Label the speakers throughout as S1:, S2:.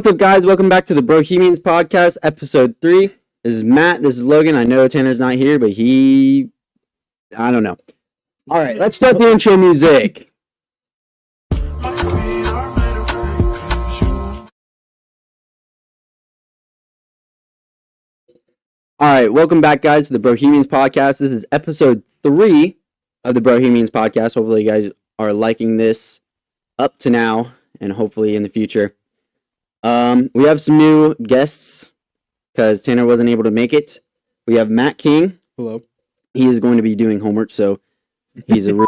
S1: What's up, guys? Welcome back to the Bro-Hemians podcast, episode 3. This is Matt. This is Logan. I know Tanner's not here, but I don't know. All right, let's start the intro music. All right, welcome back, guys, to the Bro-Hemians podcast. This is episode 3 of the Bro-Hemians podcast. Hopefully, you guys are liking this up to now and hopefully in the future. We have some new guests because Tanner wasn't able to make it. We have Matt King.
S2: Hello.
S1: He is going to be doing homework, so he's a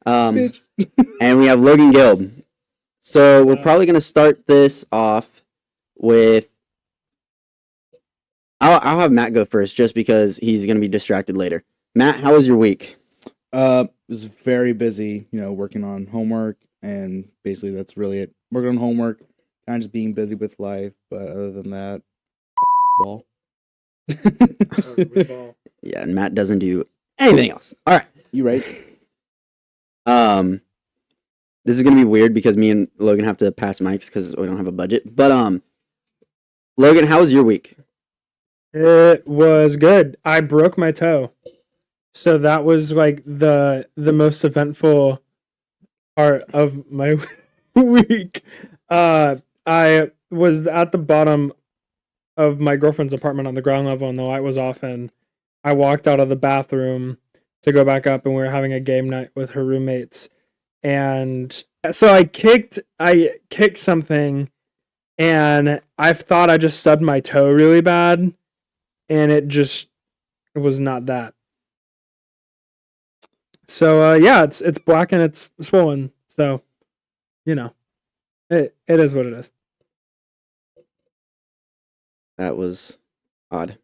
S1: and we have Logan Guild. So we're probably going to start this off with... I'll have Matt go first just because he's going to be distracted later. Matt, how was your week?
S2: It was very busy, working on homework, and basically that's really it. Working on homework, kind of just being busy with life, but other than that, ball.
S1: Yeah, and Matt doesn't do anything else. All right.
S2: You right?
S1: This is going to be weird because me and Logan have to pass mics because we don't have a budget. But, Logan, how was your week?
S3: It was good. I broke my toe. So that was like the most eventful part of my week. I was at the bottom of my girlfriend's apartment on the ground level and the light was off, and I walked out of the bathroom to go back up, and we were having a game night with her roommates. And so I kicked something, and I thought I just stubbed my toe really bad, and it was not that. So it's black and it's swollen. So, it is what it is.
S1: That was odd.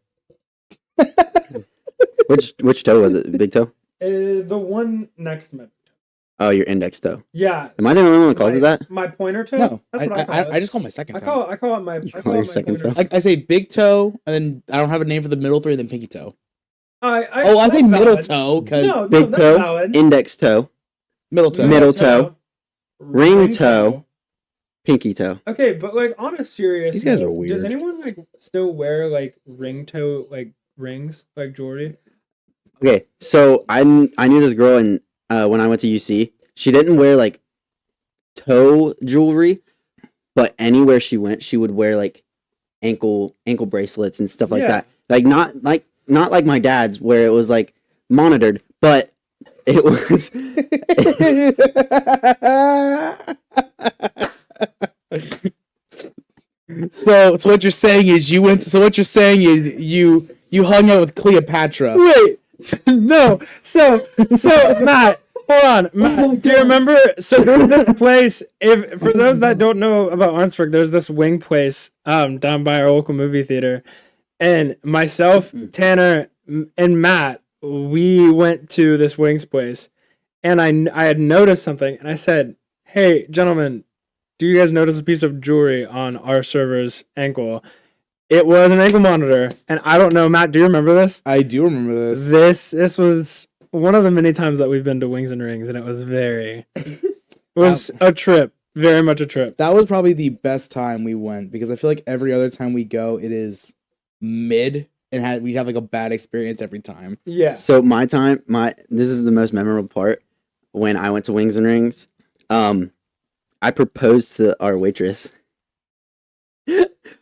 S1: Which toe was it? Big toe?
S3: The one next to my toe.
S1: Oh, your index toe.
S3: Yeah.
S1: Am I the only one that calls it that?
S3: My pointer toe?
S2: No,
S3: That's what I call it.
S2: I just call it my second toe.
S3: I call it my
S1: your second toe?
S2: I say big toe, and then I don't have a name for the middle three, and then pinky toe.
S3: I
S2: say middle toe, because
S1: big toe,
S3: valid.
S1: index toe,
S2: middle toe.
S1: middle toe, ring toe, pinky toe.
S3: Okay, but on a serious
S2: These guys
S3: note,
S2: are weird.
S3: does anyone still wear ring toe rings like jewelry?
S1: Okay, so I knew this girl when I went to UC. She didn't wear toe jewelry, but anywhere she went, she would wear ankle bracelets and stuff like that. Not like my dad's where it was monitored, but it was.
S2: So what you're saying is you hung out with Cleopatra.
S3: Wait, no. So Matt, hold on. Matt, do you remember? So there's this place. For those that don't know about Arnsburg, there's this wing place down by our local movie theater, and myself, Tanner, and Matt, we went to this wings place, and I had noticed something, and I said, "Hey, gentlemen, do you guys notice a piece of jewelry on our server's ankle?" It was an ankle monitor, and I don't know, Matt, do you remember this?
S2: I do remember this.
S3: This was one of the many times that we've been to Wings and Rings, and it was a trip, very much a trip.
S2: That was probably the best time we went, because I feel like every other time we go, it is mid, and we have a bad experience every time.
S3: Yeah.
S1: So this is the most memorable part. When I went to Wings and Rings, I proposed to our waitress.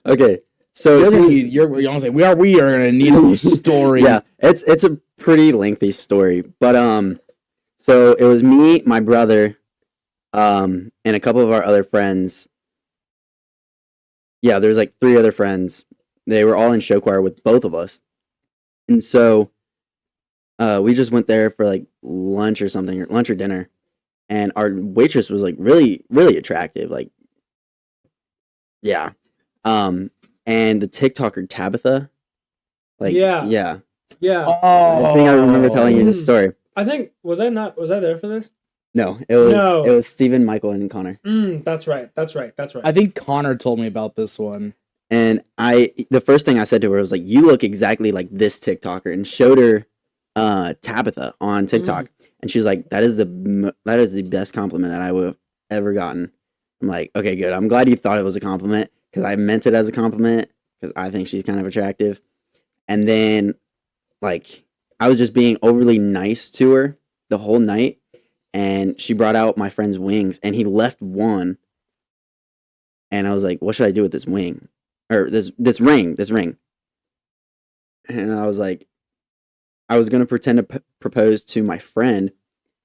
S1: Okay, so
S2: we are gonna need a story.
S1: Yeah, it's a pretty lengthy story, but so it was me, my brother, and a couple of our other friends. Yeah, there's 3 other friends. They were all in show choir with both of us, and so we just went there for lunch or something, or lunch or dinner. And our waitress was really, really attractive. Yeah. And the TikToker Tabitha. Yeah.
S2: Oh.
S1: I think I remember telling you this story.
S3: I think was I there for this?
S1: No, it was Steven, Michael, and Connor.
S3: That's right.
S2: I think Connor told me about this one.
S1: And the first thing I said to her was you look exactly like this TikToker, and showed her Tabitha on TikTok. And she was like, that is the best compliment that I would have ever gotten. I'm like, okay, good. I'm glad you thought it was a compliment. because I meant it as a compliment because I think she's kind of attractive. And then, like, I was just being overly nice to her the whole night, and she brought out my friend's wings, and he left one. And I was like, "What should I do with this wing, or this ring? This ring?" And I was like, I was gonna pretend to propose to my friend,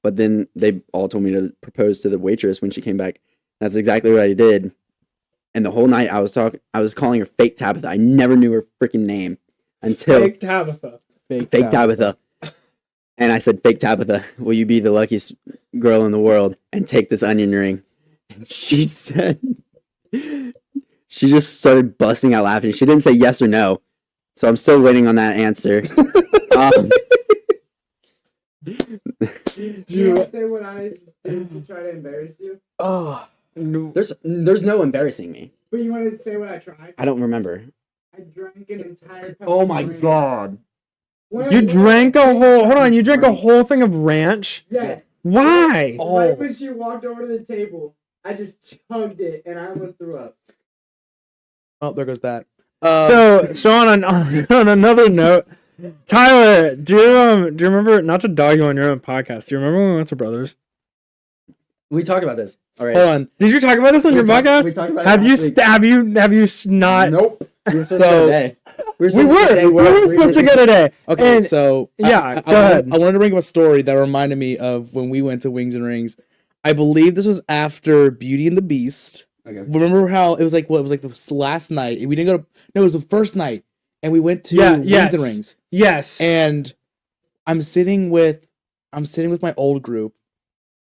S1: but then they all told me to propose to the waitress when she came back. That's exactly what I did. And the whole night I was calling her Fake Tabitha. I never knew her freaking name until
S3: Fake Tabitha.
S1: Fake Tabitha. And I said, "Fake Tabitha, will you be the luckiest girl in the world and take this onion ring?" And she said, she just started busting out laughing. She didn't say yes or no. So I'm still waiting on that answer.
S4: Do you say what I did to try to embarrass you?
S1: Oh, there's no embarrassing me.
S4: But you wanted to say what I tried?
S1: I don't remember.
S4: I drank an entire cup
S1: Oh
S4: of
S1: my
S4: ranch.
S1: god.
S3: You drank a whole. Hold on. You drank a whole thing of ranch.
S4: Yeah.
S3: Why?
S4: Right when she walked over to the table, I just chugged it and I almost threw up.
S2: Oh, there goes that.
S3: So on another note, Tyler, do you remember, not to dog you on your own podcast, do you remember when we went to Brothers?
S1: We talked about this. All right.
S2: Hold on.
S3: Did you talk about this on your podcast?
S1: We talked about
S3: Have
S1: it
S3: you
S1: last week.
S3: have you not?
S1: Nope. We were supposed to
S2: So-
S1: go today.
S3: We were supposed to go today.
S2: Okay,
S3: And-
S2: so
S3: yeah,
S2: I
S3: go ahead.
S2: wanted to bring up a story that reminded me of when we went to Wings and Rings. I believe this was after Beauty and the Beast.
S1: Okay.
S2: Remember how it was like? What, it was like the last night. We didn't go to. No, it was the first night, and we went to Wings and Rings.
S3: Yes.
S2: And I'm sitting with my old group.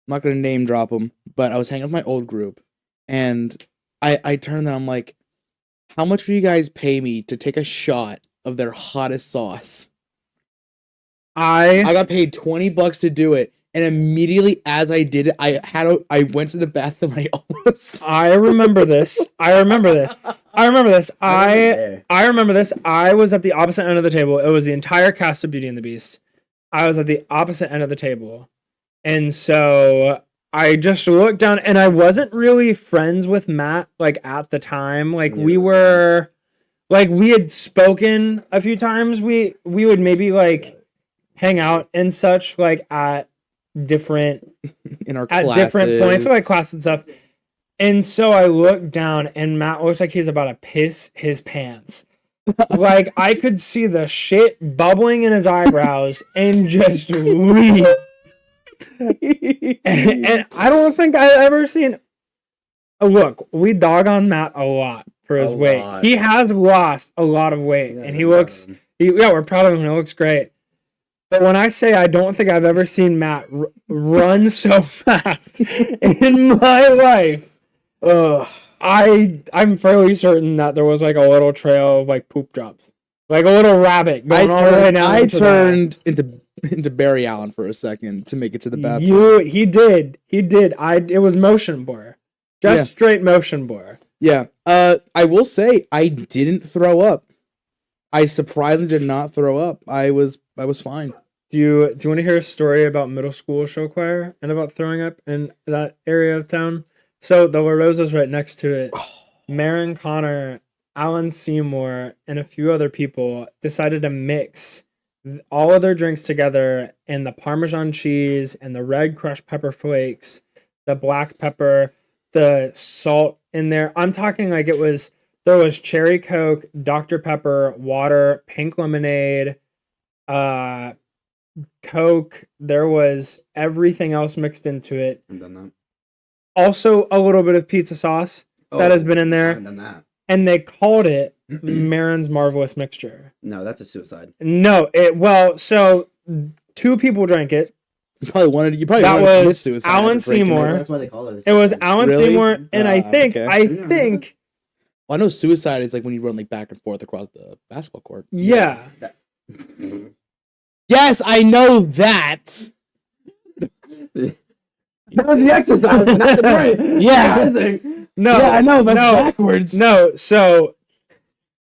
S2: I'm not gonna name drop them, but I was hanging with my old group, and I turned them. I'm like, "How much will you guys pay me to take a shot of their hottest sauce?" I got paid $20 to do it, and immediately as I did it, I went to the bathroom. And I almost.
S3: I remember this. I remember this. I remember this. I was at the opposite end of the table. It was the entire cast of Beauty and the Beast. I was at the opposite end of the table. And so I just looked down, and I wasn't really friends with Matt, like, at the time. Like, we were, like, we had spoken a few times. We would maybe, like, hang out and such, like, at different
S2: In our
S3: at
S2: classes.
S3: different points, like class and stuff. And so I looked down, and Matt looks like he's about to piss his pants. Like, I could see the shit bubbling in his eyebrows and just leave. And I don't think I've ever seen. Look, we dog on Matt a lot for his weight.
S1: lot.
S3: He has lost a lot of weight, and he looks. We're proud of him. He looks great. But when I say I don't think I've ever seen Matt run so fast in my life, I'm fairly certain that there was like a little trail of like poop drops, like a little rabbit going all the way down.
S2: I
S3: into
S2: turned into Barry Allen for a second to make it to the bathroom.
S3: He did. It was motion blur, just straight motion blur.
S2: Yeah. I will say I didn't throw up. I surprisingly did not throw up. I was fine.
S3: Do you want to hear a story about middle school show choir and about throwing up in that area of town? So the La Rosa's right next to it. Marin Connor, Alan Seymour, and a few other people decided to mix all of their drinks together, and the Parmesan cheese and the red crushed pepper flakes, the black pepper, the salt in there. I'm talking like there was cherry Coke, Dr. Pepper, water, pink lemonade, Coke. There was everything else mixed into it.
S1: I've done that.
S3: Also, a little bit of pizza sauce that has been in
S1: I
S3: there.
S1: haven't done that.
S3: And they called it Marin's Marvelous Mixture.
S1: No, that's a suicide.
S3: No, so 2 people drank it.
S2: You probably wanted to
S3: That
S2: commit
S3: was
S2: suicide
S3: Alan
S2: after drinking
S3: Seymour.
S2: it.
S1: That's why they call it.
S3: It was Alan
S2: Really?
S3: Seymour, and I
S2: Okay.
S3: think,
S2: Well, I know suicide is like when you run like back and forth across the basketball court.
S3: yeah.
S2: Yes, I know that.
S1: That was the exercise, not the brain.
S3: Yeah. No,
S2: Yeah, I know that's
S3: no,
S2: backwards.
S3: No, so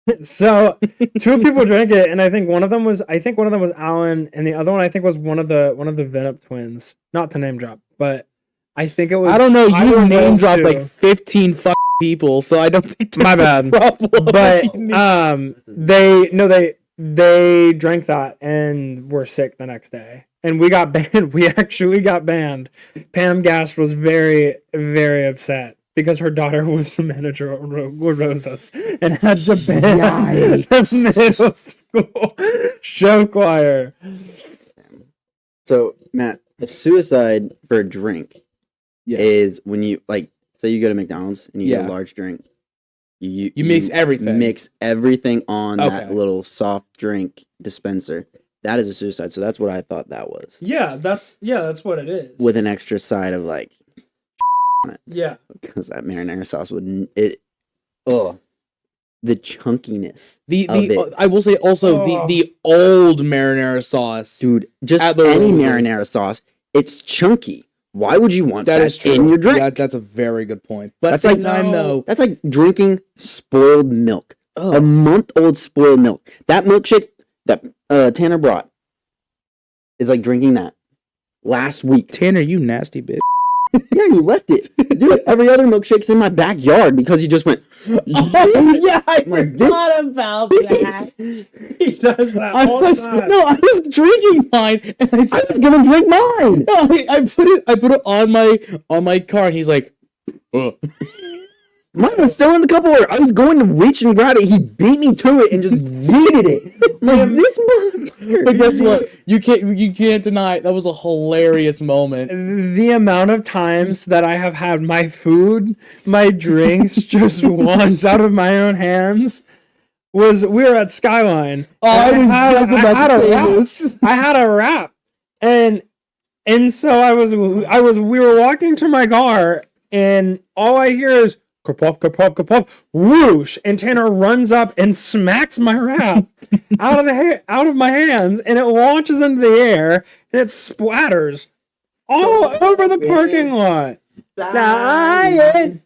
S3: 2 people drank it, and I think one of them was Alan, and the other one I think was one of the Venup twins. Not to name drop, but I think it was.
S2: I don't know.
S3: either
S2: You
S3: of
S2: name
S3: those
S2: dropped
S3: two.
S2: like 15 people, so I don't think
S3: My
S2: that's a
S3: bad.
S2: problem.
S3: But they drank that and were sick the next day. And we got banned. We actually got banned. Pam Gash was very, very upset because her daughter was the manager at La Rosas and had to ban the middle school show choir.
S1: So Matt, a suicide for a drink
S2: Yes.
S1: is when you like say you go to McDonald's and you get
S2: Yeah.
S1: a large drink.
S2: You mix everything.
S1: Mix everything on that
S2: Okay.
S1: little soft drink dispenser. That is a suicide. So that's what I thought that was.
S3: Yeah, that's what it is.
S1: With an extra side of like,
S3: yeah.
S1: because that marinara sauce would the chunkiness
S2: The
S1: of it.
S2: I will say also
S3: Oh.
S2: the old marinara sauce.
S1: Dude, just
S2: At the
S1: any
S2: Roses.
S1: marinara sauce, it's chunky. Why would you want
S2: That
S1: that
S2: is true.
S1: in your drink?
S2: Yeah, that's a very good point. But
S1: That's
S2: at the
S1: like-
S2: same time, though,
S1: That's like drinking spoiled milk. A
S2: ugh,
S1: month-old spoiled milk. That milkshake that Tanner brought is like drinking that last week.
S2: Tanner, you nasty bitch.
S1: Yeah, you left it. Dude, every other milkshake's in my backyard because he just went,
S3: yeah, I
S1: like,
S3: forgot about that. He does that all the time.
S2: I was drinking mine, and I
S1: I
S2: said,
S1: was gonna drink mine.
S2: no, I put it on my car, and he's like, ugh.
S1: Mine was still in the Tupperware. I was going to reach and grab it. He beat me to it and just yeeted it. Like, this motherfucker.
S2: But guess what? You can't deny it. That was a hilarious moment.
S3: The amount of times that I have had my food, my drinks just launched out of my own hands we were at Skyline.
S2: Oh, I
S3: had a wrap. And so we were walking to my car and all I hear is kapop, kapop, kapop, whoosh, and Tanner runs up and smacks my wrap out of my hands, and it launches into the air, and it splatters all over the parking lot. Flying.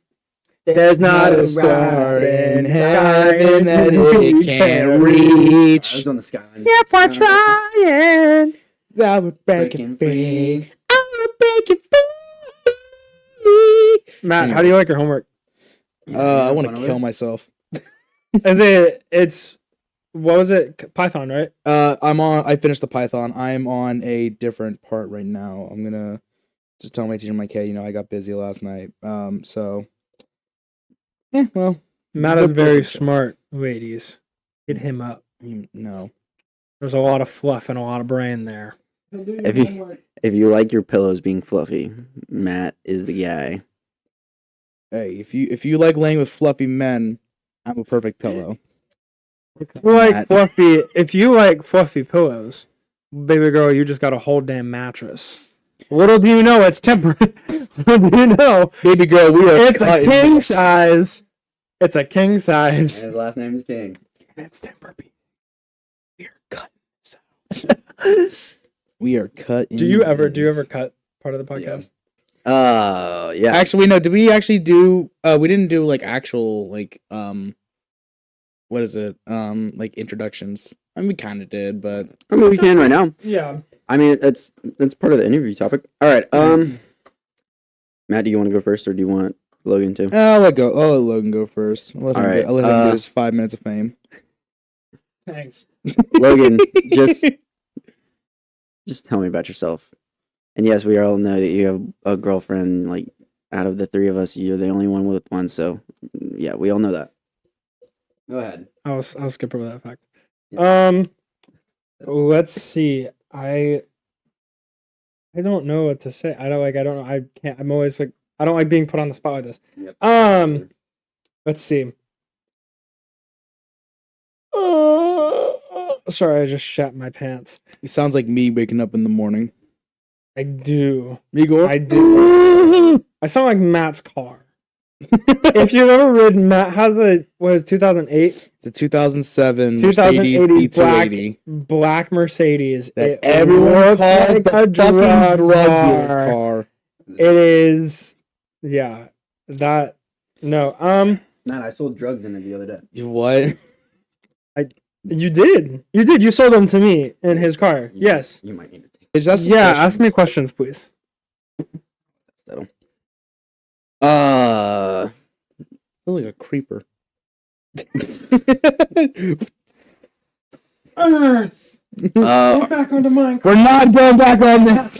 S3: There's not a star in heaven that it can't reach.
S1: I was on the Skyline.
S3: If we're trying,
S2: I would break
S1: Breaking
S2: it free. I would break it free.
S3: Matt, how do you like your homework?
S2: I want to kill myself.
S3: It's what was it? Python, right?
S2: I finished the Python. I'm on a different part right now. I'm gonna just tell my teacher, Mike, hey, I got busy last night. So yeah, well,
S3: Matt is
S2: Good
S3: very
S2: progress.
S3: smart, ladies. Hit him up.
S2: no.
S3: There's a lot of fluff and a lot of brain there.
S1: If you like your pillows being fluffy, Matt is the guy.
S2: Hey, if you like laying with fluffy men, I'm a perfect pillow.
S3: If you like fluffy pillows, baby girl, you just got a whole damn mattress. Little do you know it's temporary. Little do you know,
S2: Baby girl, we are.
S3: it's a king size. It's a king size.
S1: His last name is King.
S3: And it's temporary.
S2: We are cutting this out. We are cutting.
S3: Do you ever
S2: this.
S3: cut part of the podcast?
S1: Yeah.
S2: Actually, no. Did we actually do? We didn't do like actual like what is it? Like introductions. I mean, we kind of did, but
S1: I mean, we can right now.
S3: Yeah.
S1: I mean, that's part of the interview topic. All right. Matt, do you want to go first, or do you want Logan to?
S2: I'll let Logan go first. I'll let him,
S1: Alright,
S2: I'll let him get his 5 minutes of fame.
S3: Thanks.
S1: Logan, just tell me about yourself. And yes, we all know that you have a girlfriend. Like, out of the three of us, you're the only one with one. So, yeah, we all know that. Go ahead.
S3: I'll skip over that fact.
S1: Yeah.
S3: Let's see. I don't know what to say. I don't know. I can't. I'm always like, I don't like being put on the spot like this.
S1: Yep.
S3: Let's see. Sorry, I just shat my pants.
S2: He sounds like me waking up in the morning.
S3: I do.
S2: Me go.
S3: I do. I sound like Matt's car. If you've ever ridden Matt, was 2008
S2: The 2007
S3: 2080
S2: Mercedes E280
S3: black Mercedes.
S2: that
S3: It
S2: everyone
S3: looks
S2: calls
S3: like
S2: the
S3: a
S2: fucking
S3: drug
S2: drug dealer
S3: car.
S2: car.
S3: It is, yeah. That no.
S1: Matt, I sold drugs in it the other day.
S2: What?
S3: You did. You sold them to me in his car. Yes.
S1: You might need to take
S2: Is that
S3: Yeah. Ask me questions, please.
S1: that settle.
S2: Sounds like a creeper.
S3: Back onto Minecraft.
S2: We're not going back on this.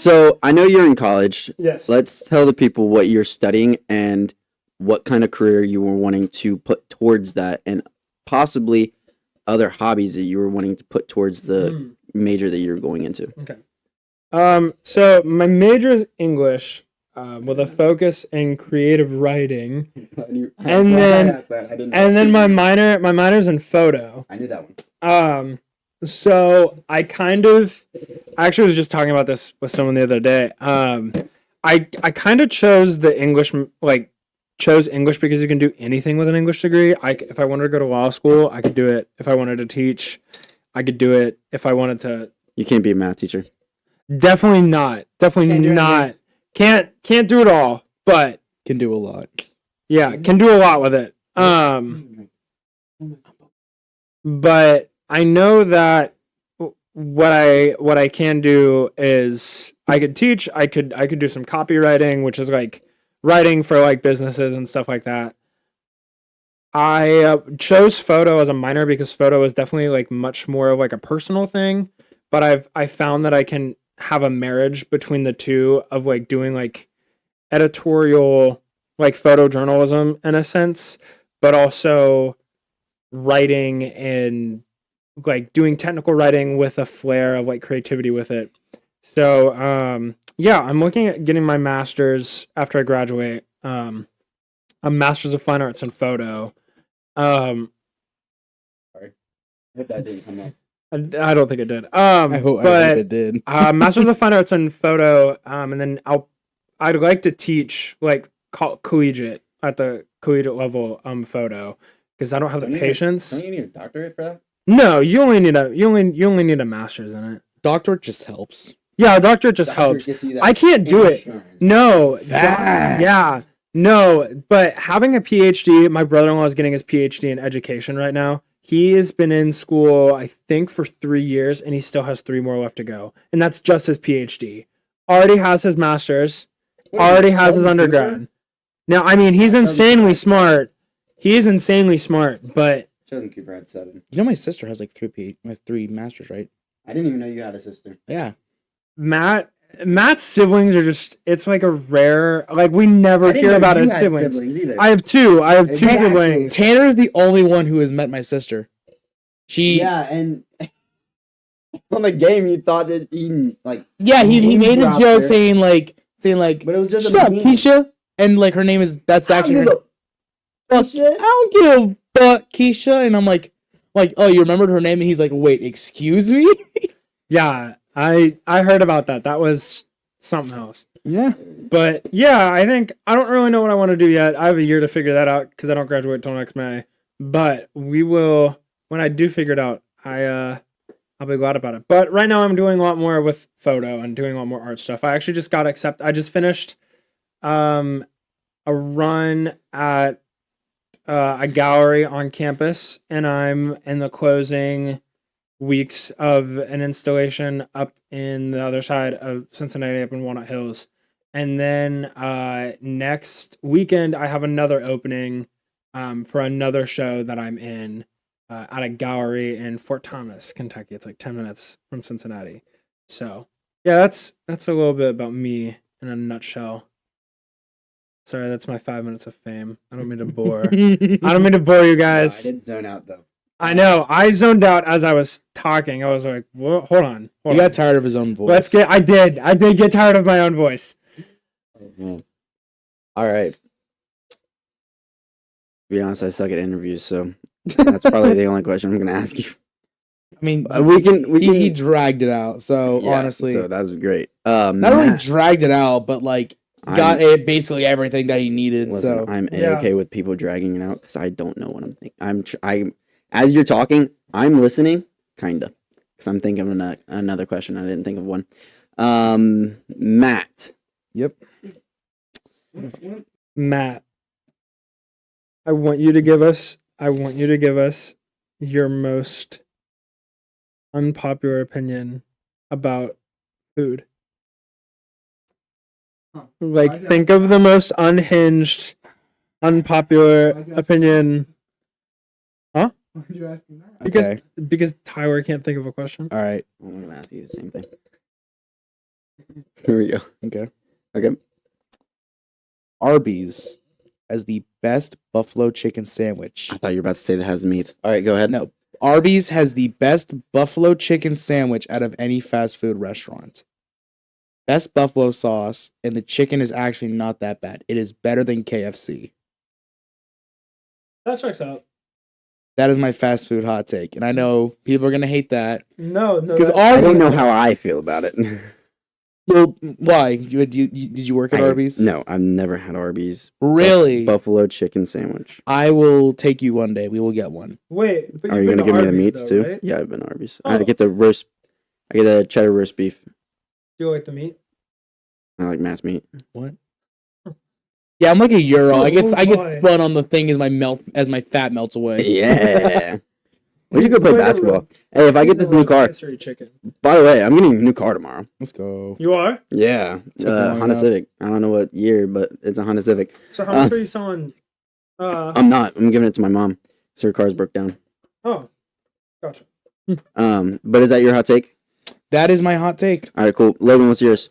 S1: So I know you're in college.
S3: Yes.
S1: Let's tell the people what you're studying and what kind of career you were wanting to put towards that, and possibly other hobbies that you were wanting to put towards the major that you're going into.
S3: So my major is English, with a focus in creative writing, and then my minor's in photo.
S1: I knew that one.
S3: So I actually was just talking about this with someone the other day. I kind of chose English because you can do anything with an English degree. If I wanted to go to law school, I could do it. If I wanted to teach, I could do it. If I wanted to,
S1: You can't be a math teacher.
S3: definitely not. Definitely
S4: Can't do
S3: not. Can't do it all, but
S2: Can do a lot.
S3: yeah, can do a lot with it. But I know that what I can do is I could teach. I could do some copywriting, which is like writing for like businesses and stuff like that. I chose photo as a minor because photo is definitely like much more of like a personal thing, but I found that I can have a marriage between the two of like doing like editorial, like photojournalism in a sense, but also writing and like doing technical writing with a flair of like creativity with it. So yeah, I'm looking at getting my master's after I graduate, a master's of fine arts in photo.
S1: Sorry. I hope that didn't come up.
S3: I don't think it did.
S2: I hope it did.
S3: Master's of fine arts in photo, and then I'd like to teach like collegiate at the collegiate level photo, because I don't have the patience.
S1: Don't you need a doctorate for that?
S3: No, you only need a master's in it.
S2: Doctorate just helps.
S3: Yeah, a doctorate just helps. I can't do it. No.
S2: Facts.
S3: Yeah. No, but having a PhD, my brother-in-law is getting his PhD in education right now. He has been in school, I think, for 3 years, and he still has 3 more left to go. And that's just his PhD. Already has his master's. Already has his undergrad. Now, I mean, he's insanely smart. He is insanely smart, but...
S1: Sheldon Cooper had 7.
S2: You know my sister has like 3 masters, right?
S1: I didn't even know you had a sister.
S2: Yeah.
S3: Matt's siblings are just, it's like a rare, like we never hear about his siblings.
S1: Either.
S3: I have 2 siblings.
S2: Tanner is the only one who has met my sister.
S1: Yeah, and on the game you thought that he like...
S2: Yeah, he made a joke saying like,
S1: But it was just
S2: shut up, Keisha. And like her name is, that's actually her. I don't give a fuck, Keisha. And I'm like, oh, you remembered her name? And he's like, wait, excuse me?
S3: Yeah, I heard about that. That was something else.
S2: Yeah.
S3: But yeah, I don't really know what I want to do yet. I have a year to figure that out because I don't graduate till next May. But we will, when I do figure it out, I'll be glad about it. But right now I'm doing a lot more with photo and doing a lot more art stuff. I actually just got accepted. I just finished a run at a gallery on campus, and I'm in the closing weeks of an installation up in the other side of Cincinnati, up in Walnut Hills. And then next weekend, I have another opening for another show that I'm in at a gallery in Fort Thomas, Kentucky. It's like 10 minutes from Cincinnati. So yeah, that's a little bit about me in a nutshell. Sorry, that's my 5 minutes of fame. I don't mean to bore. I don't mean to bore you guys.
S1: I did zone out though.
S3: I know. I zoned out as I was talking. I was like, well, hold on.
S2: He got tired of his own voice.
S3: I did get tired of my own voice.
S1: All right. To be honest, I suck at interviews, so that's probably the only question I'm going to ask you.
S2: I mean,
S1: he
S2: dragged it out. So
S1: yeah,
S2: honestly,
S1: so that was great.
S2: not only dragged it out, but like got basically everything that he needed.
S1: Listen,
S2: so
S1: I'm okay with people dragging it out because I don't know what I'm thinking. As you're talking, I'm listening, kinda, because I'm thinking of another question. I didn't think of one. Matt.
S2: Yep.
S3: Matt, I want you to give us your most unpopular opinion about food. Like, think of the most unhinged unpopular
S4: I guess.
S3: opinion.
S4: Why are you asking that?
S3: Because
S2: Okay.
S3: because Tyler can't think of a question.
S2: All right.
S1: I'm gonna ask you the same thing. Here we go.
S2: Okay.
S1: Okay.
S2: Arby's has the best buffalo chicken sandwich.
S1: I thought you were about to say that has meat. All right, go ahead.
S2: No. Arby's has the best buffalo chicken sandwich out of any fast food restaurant. Best buffalo sauce, and the chicken is actually not that bad. It is better than KFC.
S3: That checks out.
S2: That is my fast food hot take, and I know people are gonna hate that
S3: No,
S2: because
S1: I don't know how I feel about it.
S2: Well, why? Did you work at Arby's?
S1: No, I've never had Arby's.
S2: Really?
S1: Buffalo chicken sandwich.
S2: I will take you one day. We will get one.
S3: Wait, but
S1: Are
S3: you've
S1: you
S3: been
S1: gonna
S3: to
S1: give me the
S3: Arby's,
S1: meats
S3: though,
S1: too?
S3: right?
S1: Yeah, I've been to Arby's.
S3: Oh.
S1: I get the roast. I get the cheddar roast beef.
S3: Do you like the meat?
S1: I like mass meat.
S2: What? Yeah, I'm like a Euro. I get
S3: boy.
S2: spun on the thing as my fat melts away.
S1: Yeah. We should go play
S3: Wait,
S1: basketball. Hey, if I get this new car.
S3: Rotisserie chicken.
S1: By the way, I'm getting a new car tomorrow.
S2: Let's go.
S3: You are?
S1: Yeah,
S2: Something like
S1: Honda
S2: that.
S1: Civic. I don't know what year, but it's a Honda Civic.
S3: So how much are you selling?
S1: I'm not. I'm giving it to my mom. So her car's broke down.
S3: Oh, gotcha.
S1: But is that your hot take?
S2: That is my hot take.
S1: All right, cool. Logan, what's yours?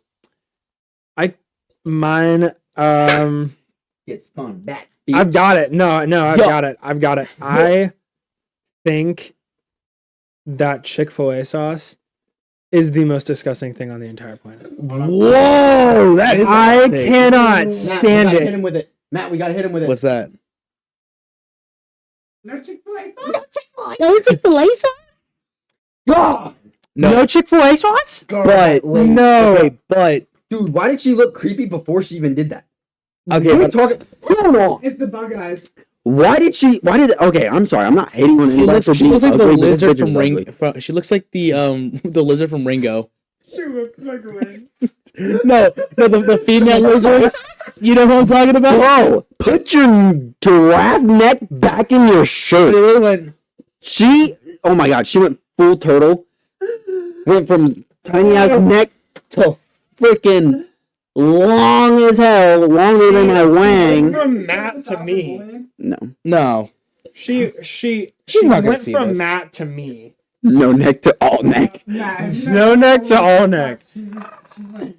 S3: Mine.
S1: Get spun back.
S3: I've got it. No, I've
S2: Yeah.
S3: got it. I've got it. I think that Chick-fil-A sauce is the most disgusting thing on the entire planet.
S2: Whoa, that is a
S3: I
S2: hot take.
S3: cannot stand it.
S1: him with it. Matt, we gotta hit him with
S2: What's that?
S4: No Chick-fil-A.
S5: No Chick-fil-A sauce?
S2: No,
S3: No Chick-fil-A sauce?
S2: but
S3: No.
S2: okay, but
S1: Dude, why did she look creepy before she even did that?
S2: okay,
S1: We're
S2: but
S1: talking. Hold on.
S4: It's the bug eyes.
S1: Why did she? Why did? Okay, I'm sorry. I'm not hating on
S2: she
S1: anybody
S2: looks,
S1: for
S2: she
S1: being
S2: looks like the
S1: ugly, but this
S2: lizard
S1: bitch
S2: from
S1: is
S2: Ring.
S1: ugly.
S2: She looks like the lizard from Ringo.
S4: She looks like a wing.
S2: No, the female lizard. You know who I'm talking about?
S1: Bro, put your giraffe neck back in your
S2: It
S1: shirt.
S2: really went.
S1: She, oh my god, she went full turtle. Went from tiny ass neck to freaking long as hell, longer than my wang.
S3: From Matt to me.
S1: No,
S2: No,
S3: She
S2: She's not gonna
S3: went
S2: see
S3: from
S2: this.
S3: Matt to me.
S1: no neck to all neck.
S3: No neck to all neck.
S4: She's like.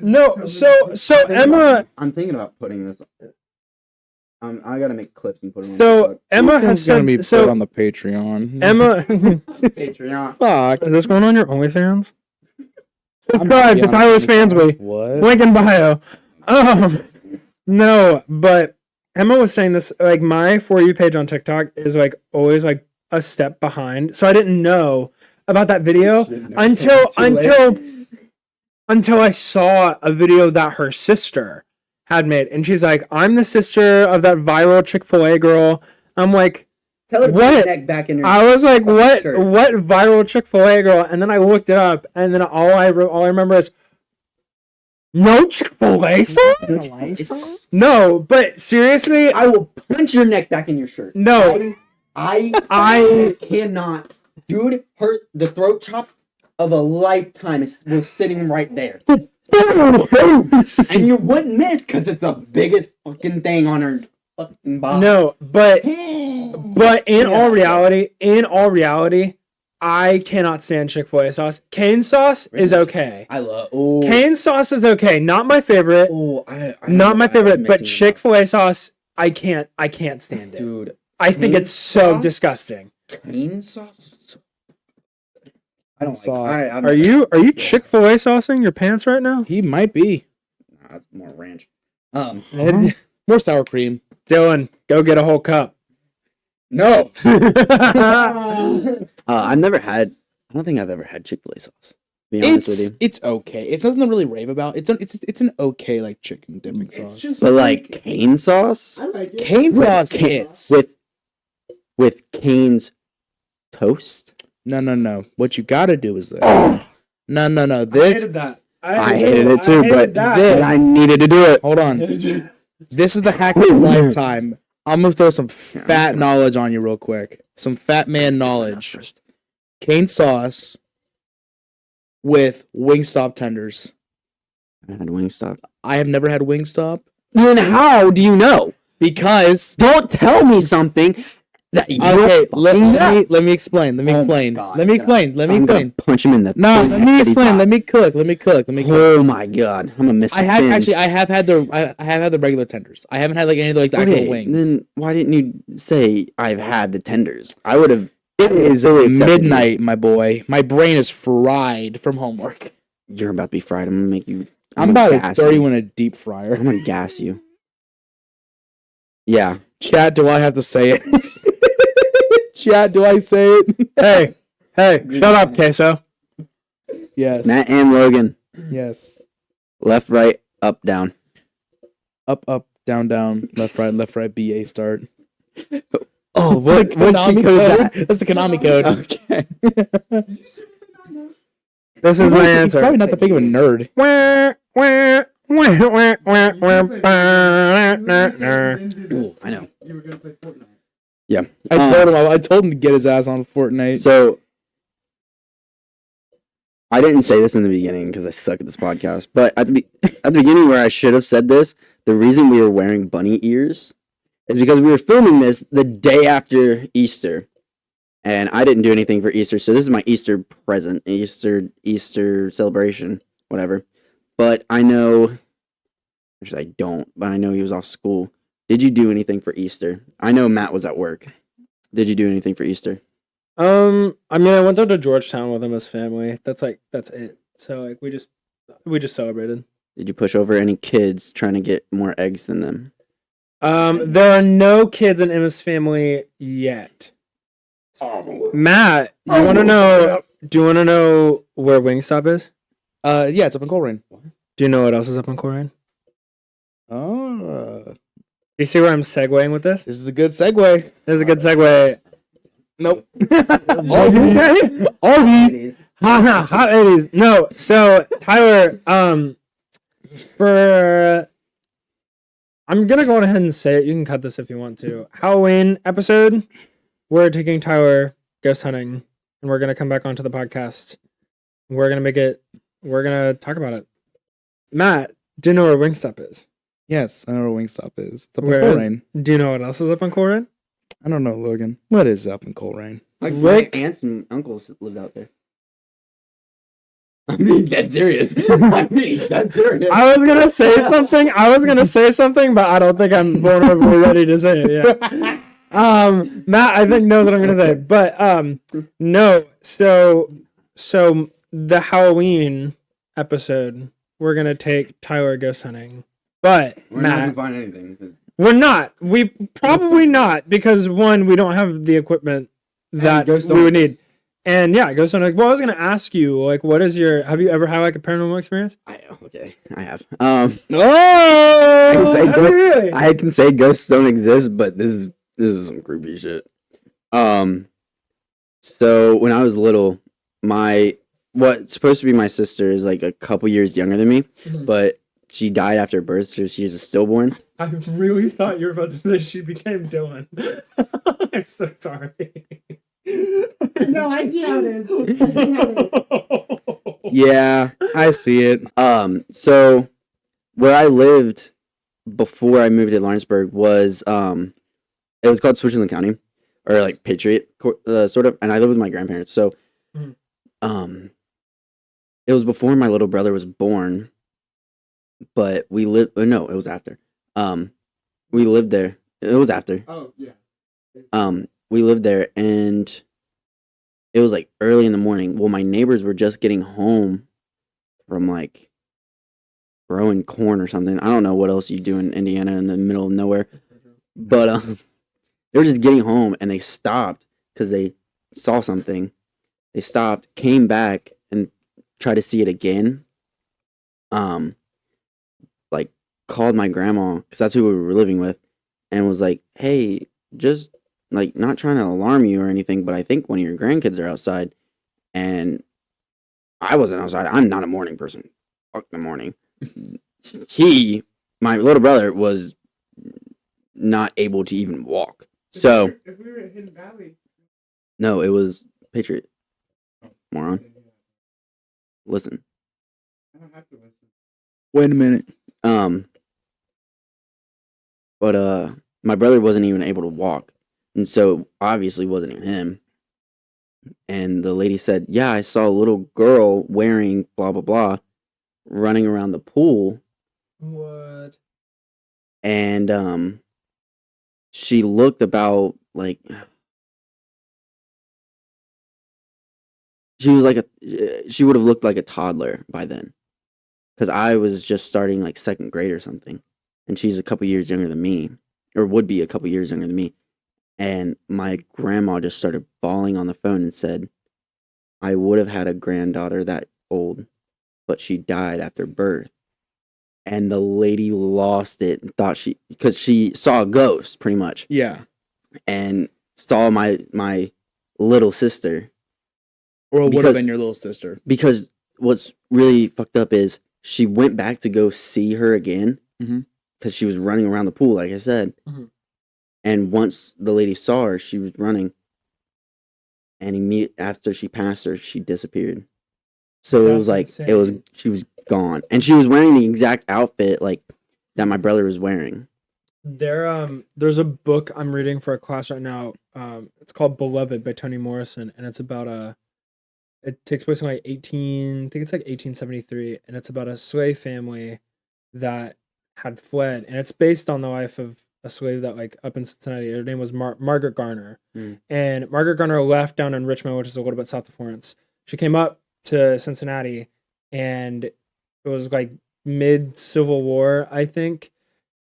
S3: No, so Emma,
S1: I'm thinking about putting this. I gotta make clips and put them on.
S3: so Emma has
S2: it's gonna be
S3: said,
S2: put
S3: so
S2: on the Patreon.
S3: Emma,
S1: Patreon.
S2: Fuck.
S3: is this going on your OnlyFans?
S2: I'm
S3: Subscribe to
S2: beyond
S3: Tyler's
S2: OnlyFans.
S3: Fansly.
S2: What?
S3: Link in bio. No, but Emma was saying this, like, my For You page on TikTok is like always like a step behind. So I didn't know about that video until I saw a video that her sister had made. And she's like, I'm the sister of that viral Chick-fil-A girl. I'm like,
S1: Tell her to put
S3: What?
S1: her neck back in her.
S3: I was like, what
S1: Sure.
S3: what viral Chick-fil-A girl? And then I looked it up, and then all I remember is no Chick-fil-A sauce? No, but seriously,
S1: I will punch your neck back in your shirt.
S3: no.
S1: I cannot, dude. The throat chop of a lifetime was sitting right there, and you wouldn't miss because it's the biggest fucking thing on her fucking body.
S3: No, but in all reality, I cannot stand Chick-fil-A sauce. Cane sauce is okay.
S1: I love. Oh,
S3: Cane sauce is okay. Not my favorite.
S1: oh, I
S3: Not my favorite, but
S1: mixing
S3: Chick-fil-A sauce, I can't stand
S1: it up.
S3: it.
S1: Dude.
S3: I think
S1: cane
S3: it's so
S1: sauce?
S3: disgusting.
S1: Cane sauce. I don't
S2: Sauce.
S1: like.
S3: Are you Chick-fil-A saucing your pants right now?
S2: He might be.
S1: Nah, that's more ranch.
S2: More sour cream.
S3: Dylan, go get a whole cup.
S1: No. I've never had. I don't think I've ever had Chick-fil-A sauce. To be honest with you.
S2: It's okay. It's nothing to really rave about. It's an okay like chicken dipping sauce.
S4: just-
S1: But like cane sauce
S4: I like it.
S2: Cane sauce
S1: cane-
S2: hits.
S1: with Cane's toast.
S2: No. What you gotta do is this. No.
S3: I
S2: This.
S3: hated that.
S1: I hated it too, but
S3: that.
S1: I needed to do it.
S2: Hold on. This is the hack of a lifetime. I'm gonna throw some fat knowledge on you real quick. Some fat man knowledge. Cane sauce with Wingstop tenders.
S1: I had Wingstop.
S2: I have never had Wingstop.
S1: Then how do you know?
S2: Because
S1: Don't tell me something that you
S2: okay,
S1: don't fucking know.
S2: let me explain. Let me
S1: Oh my
S2: explain.
S1: God,
S2: Let me explain. Let me
S1: I'm gonna
S2: explain.
S1: punch him in the.
S2: No,
S1: face
S2: let me
S1: that he's
S2: explain.
S1: hot.
S2: Let me cook. Let me cook. Let me cook.
S1: Oh my god, I'm gonna miss.
S2: I have actually. I have had the regular tenders. I haven't had like any of the, like the actual wings.
S1: Then why didn't you say I've had the tenders? I would have. It is
S2: Midnight, my boy. My brain is fried from homework.
S1: You're about to be fried. I'm gonna make you.
S2: I'm
S1: gonna
S2: about to
S1: gas
S2: throw
S1: you.
S2: you in a deep fryer.
S1: I'm gonna gas you. Yeah.
S2: Chat, do I have to say it? Chat, do I say it?
S3: Hey, shut up, Queso.
S2: Yes.
S1: Matt and Logan.
S2: Yes.
S1: Left, right, up, down.
S2: Up, up, down, down, left, right, BA start.
S1: Oh, what
S2: Konami code? That's the Konami code.
S1: Okay.
S3: This is my
S2: He's
S3: answer.
S2: probably not that big of a nerd.
S1: Ooh, I know.
S4: You were gonna play Fortnite.
S1: Yeah.
S2: I told him to get his ass on Fortnite.
S1: So I didn't say this in the beginning because I suck at this podcast. But at the beginning, where I should have said this, the reason we were wearing bunny ears is because we were filming this the day after Easter, and I didn't do anything for Easter. So this is my Easter present, Easter celebration, whatever. But I know, actually I don't. But I know he was off school. Did you do anything for Easter? I know Matt was at work. Did you do anything for Easter?
S3: I mean, I went down to Georgetown with him as family. That's it. So like we just celebrated.
S1: Did you push over any kids trying to get more eggs than them?
S3: There are no kids in Emma's family yet. Matt, you want to know? Do you want to know where Wingstop is?
S2: Yeah, it's up in Coleraine.
S3: Do you know what else is up in Coleraine?
S2: Oh,
S3: You see where I'm segueing with this?
S2: this is a good segue.
S3: This is a good segue.
S2: Nope.
S3: Arby's. Hot 80s. No, so Tyler, for I'm gonna go ahead and say it. You can cut this if you want to. Halloween episode. We're taking Tyler ghost hunting, and we're gonna come back onto the podcast. We're gonna make it. We're gonna talk about it. Matt, do you know where Wingstop is?
S2: Yes, I know where Wingstop is. It's up in
S3: Where-
S2: Coleraine.
S3: Do you know what else is up in Coleraine?
S2: I don't know, Logan. What is up in Coleraine?
S1: Like
S3: Rick-
S1: my aunts and uncles lived out there. I'm being dead serious. I'm being dead serious.
S3: I was gonna say something. But I don't think I'm vulnerably ready to say it yet. Matt, I think knows what I'm gonna say, but no. So the Halloween episode, we're gonna take Tyler ghost hunting, but
S1: We're not gonna
S3: Matt,
S1: find anything. 'Cause
S3: we're not. We probably not because one, we don't have the equipment that
S1: ghost
S3: we would
S1: hunters.
S3: need. And yeah, ghost hunting. Well, I was gonna ask you, like, what is your? Have you ever had like a paranormal experience?
S1: I have.
S2: Oh!
S1: I can say
S3: Have you
S1: ghosts.
S3: really?
S1: I can say ghosts don't exist, but this is some creepy shit. So when I was little, what's supposed to be my sister is like a couple years younger than me,
S3: Mhm.
S1: but she died after birth, so she's a stillborn.
S3: I really thought you were about to say she became Dylan. I'm so sorry.
S4: No, I see how it is. I see how it is.
S1: Yeah.
S2: I see it.
S1: So where I lived before I moved to Lawrenceburg was it was called Switzerland County, or like Patriot, sort of, and I lived with my grandparents. So,
S3: Mhm.
S1: it was before my little brother was born, but we lived. No, it was after. We lived there. It was after.
S4: Oh yeah.
S1: We lived there, and it was like early in the morning. Well, my neighbors were just getting home from like growing corn or something. I don't know what else you do in Indiana in the middle of nowhere, but they were just getting home and they stopped because they saw something. They stopped, came back, and tried to see it again. Like called my grandma because that's who we were living with, and was like, "Hey, just like not trying to alarm you or anything, but I think one of your grandkids are outside." And I wasn't outside. I'm not a morning person. Fuck the morning. My little brother, was not able to even walk. So
S4: if we were at Hidden Valley,
S1: no, it was Patriot. Moron. Listen.
S4: I don't have to listen.
S2: Wait a minute.
S1: But my brother wasn't even able to walk, and so obviously wasn't even him. And the lady said, "Yeah, I saw a little girl wearing blah blah blah, running around the pool,
S3: What?
S1: and she looked about like she was like she would have looked like a toddler by then, because I was just starting like second grade or something, and she's a couple years younger than me, or would be a couple years younger than me." And my grandma just started bawling on the phone and said, "I would have had a granddaughter that old, but she died after birth." And the lady lost it and thought because she saw a ghost pretty much,
S2: Yeah.
S1: and saw my little sister.
S2: Or it would have
S1: Because-
S2: been your little sister.
S1: Because what's really fucked up is she went back to go see her again,
S2: Mhm.
S1: because she was running around the pool, like I said.
S3: Mhm.
S1: And once the lady saw her, she was running, and after she passed her, she disappeared. So it was
S3: That's
S1: like she was gone, and she was wearing the exact outfit like that my brother was wearing.
S3: There's a book I'm reading for a class right now. It's called Beloved by Toni Morrison, and it's about it takes place in like 1873, and it's about a slave family that had fled, and it's based on the life of a slave that like up in Cincinnati. Her name was Margaret Garner, and Margaret Garner left down in Richmond, which is a little bit south of Florence. She came up to Cincinnati, and it was like mid Civil War, I think,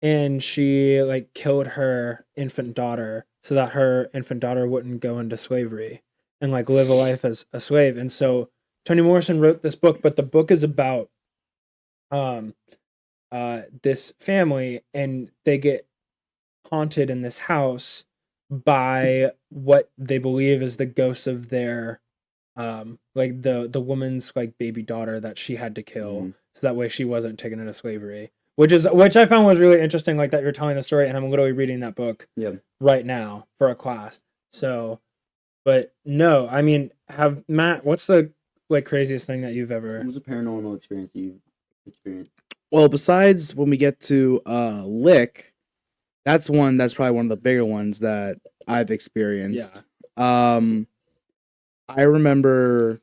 S3: and she like killed her infant daughter so that her infant daughter wouldn't go into slavery and like live a life as a slave. And so Toni Morrison wrote this book, but the book is about this family, and they get haunted in this house by what they believe is the ghost of their like the woman's like baby daughter that she had to kill, so that way she wasn't taken into slavery. Which I found was really interesting, like that you're telling the story, and I'm literally reading that book right now for a class. So, but no, I mean, Matt, what's the like craziest thing that you've ever?
S1: What was a paranormal experience you experienced?
S2: Well, besides when we get to Lick, that's probably one of the bigger ones that I've experienced. I remember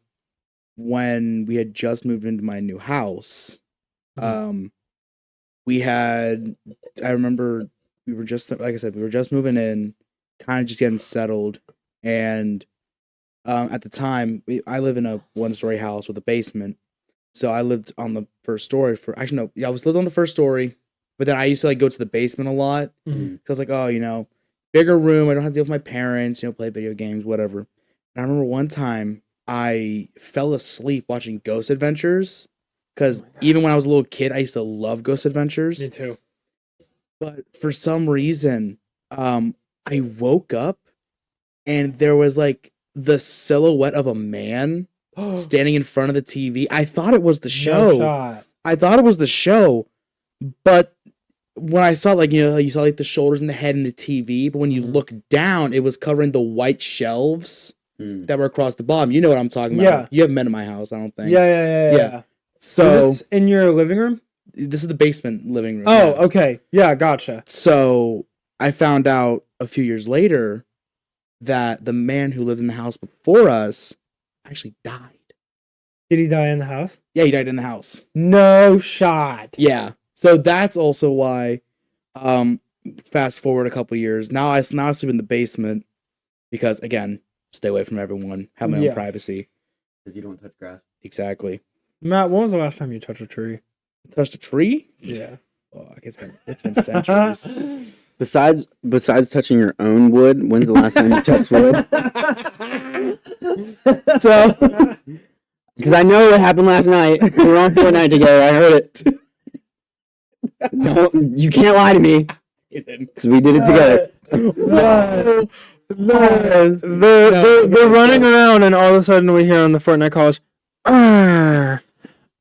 S2: when we had just moved into my new house. I remember we were just, like I said, we were just moving in, kind of just getting settled. And at the time, I live in a one-story house with a basement. So I lived on the first story I lived on the first story, but then I used to like go to the basement a lot. So I was like, oh, bigger room. I don't have to deal with my parents, play video games, whatever. And I remember one time I fell asleep watching Ghost Adventures, because even when I was a little kid, I used to love Ghost Adventures.
S3: Me too.
S2: But for some reason, I woke up and there was like the silhouette of a man standing in front of the TV. I thought it was the show.
S3: No shot.
S2: I thought it was the show, but when I saw you saw like the shoulders and the head in the TV, but when you look down, it was covering the white shelves that were across the bottom. You know what I'm talking about?
S3: Yeah.
S2: You haven't been to my house, I don't think.
S3: Yeah.
S2: So
S3: Is this in your living room?
S2: this is the basement living room.
S3: Oh,
S2: yeah.
S3: okay. Yeah, gotcha.
S2: So I found out a few years later that the man who lived in the house before us actually died.
S3: Did he die in the house?
S2: Yeah, he died in the house.
S3: No shot.
S2: Yeah. So that's also why, fast forward a couple years, now I sleep in the basement because, again, stay away from everyone, have my own privacy.
S1: Because you don't touch grass.
S2: Exactly.
S3: Matt, when was the last time you touched a tree?
S2: Touched a tree?
S3: Yeah.
S2: Fuck, it's been centuries.
S1: Besides touching your own wood, when's the last time you touched wood? So, because I know what happened last night. We were on Fortnite together. I heard it. You can't lie to me. Because we did it together.
S3: They're running around, and all of a sudden we hear on the Fortnite calls, "Arr!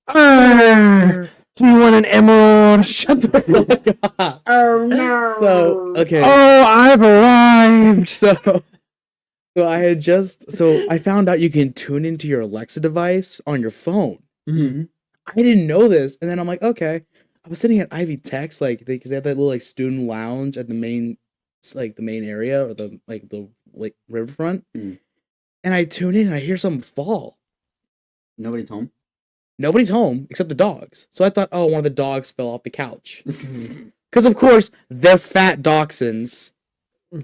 S3: Arr! Do you want an emerald?" Shut the fuck up.
S4: Oh no.
S2: So, okay.
S3: Oh, I've arrived.
S2: So I found out you can tune into your Alexa device on your phone.
S3: Mm-hmm.
S2: I didn't know this, and then I'm like, okay. I was sitting at Ivy Tech's, because they have that little student lounge at the main like the main area or the like riverfront,
S1: Mm.
S2: and I tune in and I hear something fall.
S1: Nobody's home.
S2: Nobody's home except the dogs. So I thought, oh, one of the dogs fell off the couch. Because of course they're fat dachshunds.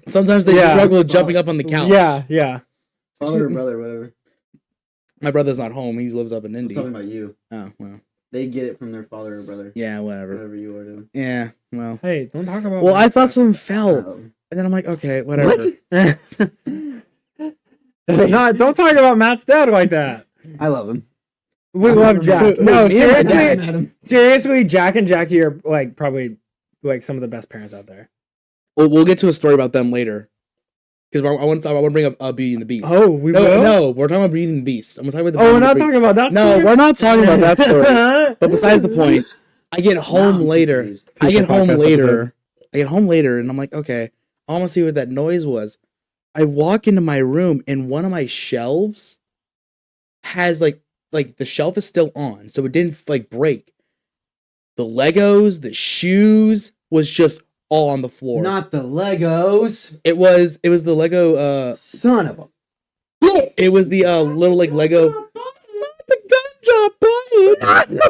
S2: Sometimes they
S3: Yeah.
S2: struggle jumping up on the couch.
S3: Yeah.
S1: Father or brother, whatever.
S2: My brother's not home. He lives up in
S1: I'm
S2: Indy.
S1: talking about you.
S2: Oh well.
S1: They get it from their father or brother.
S2: Yeah, whatever.
S1: Whatever you are doing.
S2: Yeah, well.
S3: Hey, don't talk about.
S2: Well, I thought
S3: some.
S2: something fell, and then I'm like, okay, whatever.
S3: No, don't talk about Matt's dad like that.
S1: I love him.
S3: We love Jack. No,
S2: Me and my dad.
S3: seriously, seriously, Jack and Jackie are like probably like some of the best parents out there.
S2: We'll get to a story about them later, because I want to bring up Beauty and the Beast.
S3: Oh, we
S2: no,
S3: will.
S2: no, we're talking about Beauty and the Beast. I'm gonna talk about the.
S3: Oh, we're
S2: Beauty
S3: not
S2: and the
S3: talking about that.
S2: No,
S3: story?
S2: we're not talking about that story. But besides the point, I get home
S1: I'm
S2: later.
S1: confused.
S2: I get
S3: Future
S2: home
S3: podcast
S2: later.
S3: episode.
S2: I get home later, and I'm like, okay, I want to see what that noise was. I walk into my room, and one of my shelves has like the shelf is still on, so it didn't like break. The Legos, the shoes was just all on the floor.
S1: Not the Legos.
S2: It was the Lego.
S1: Son of a.
S2: It was the little like Lego. Not the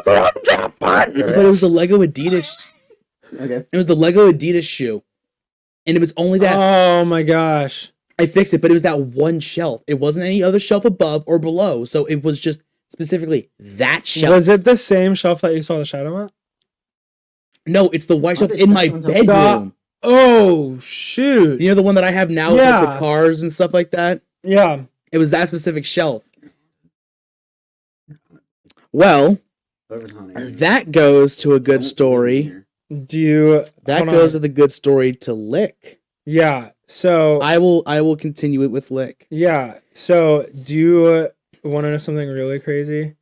S2: gumdrop button. But it was the Lego Adidas.
S1: Okay.
S2: It was the Lego Adidas shoe, and it was only that.
S3: Oh my gosh.
S2: I fixed it, but it was that one shelf. It wasn't any other shelf above or below, so it was just specifically that shelf.
S3: Was it the same shelf that you saw the shadow at?
S2: No, it's the white shelf
S1: What
S2: in
S1: is
S2: my
S1: that one?
S2: bedroom.
S3: Oh shoot.
S2: You know the one that I have now with like,
S3: Yeah.
S2: the cars and stuff like that?
S3: Yeah.
S2: It was that specific shelf. Well,
S1: Whoever's haunting.
S2: that goes to a good story.
S3: Do you?
S2: That
S3: hold
S2: goes
S3: on.
S2: to the good story to Lick.
S3: Yeah. So.
S2: I will continue it with Lick.
S3: Yeah. So, do you want to know something really crazy?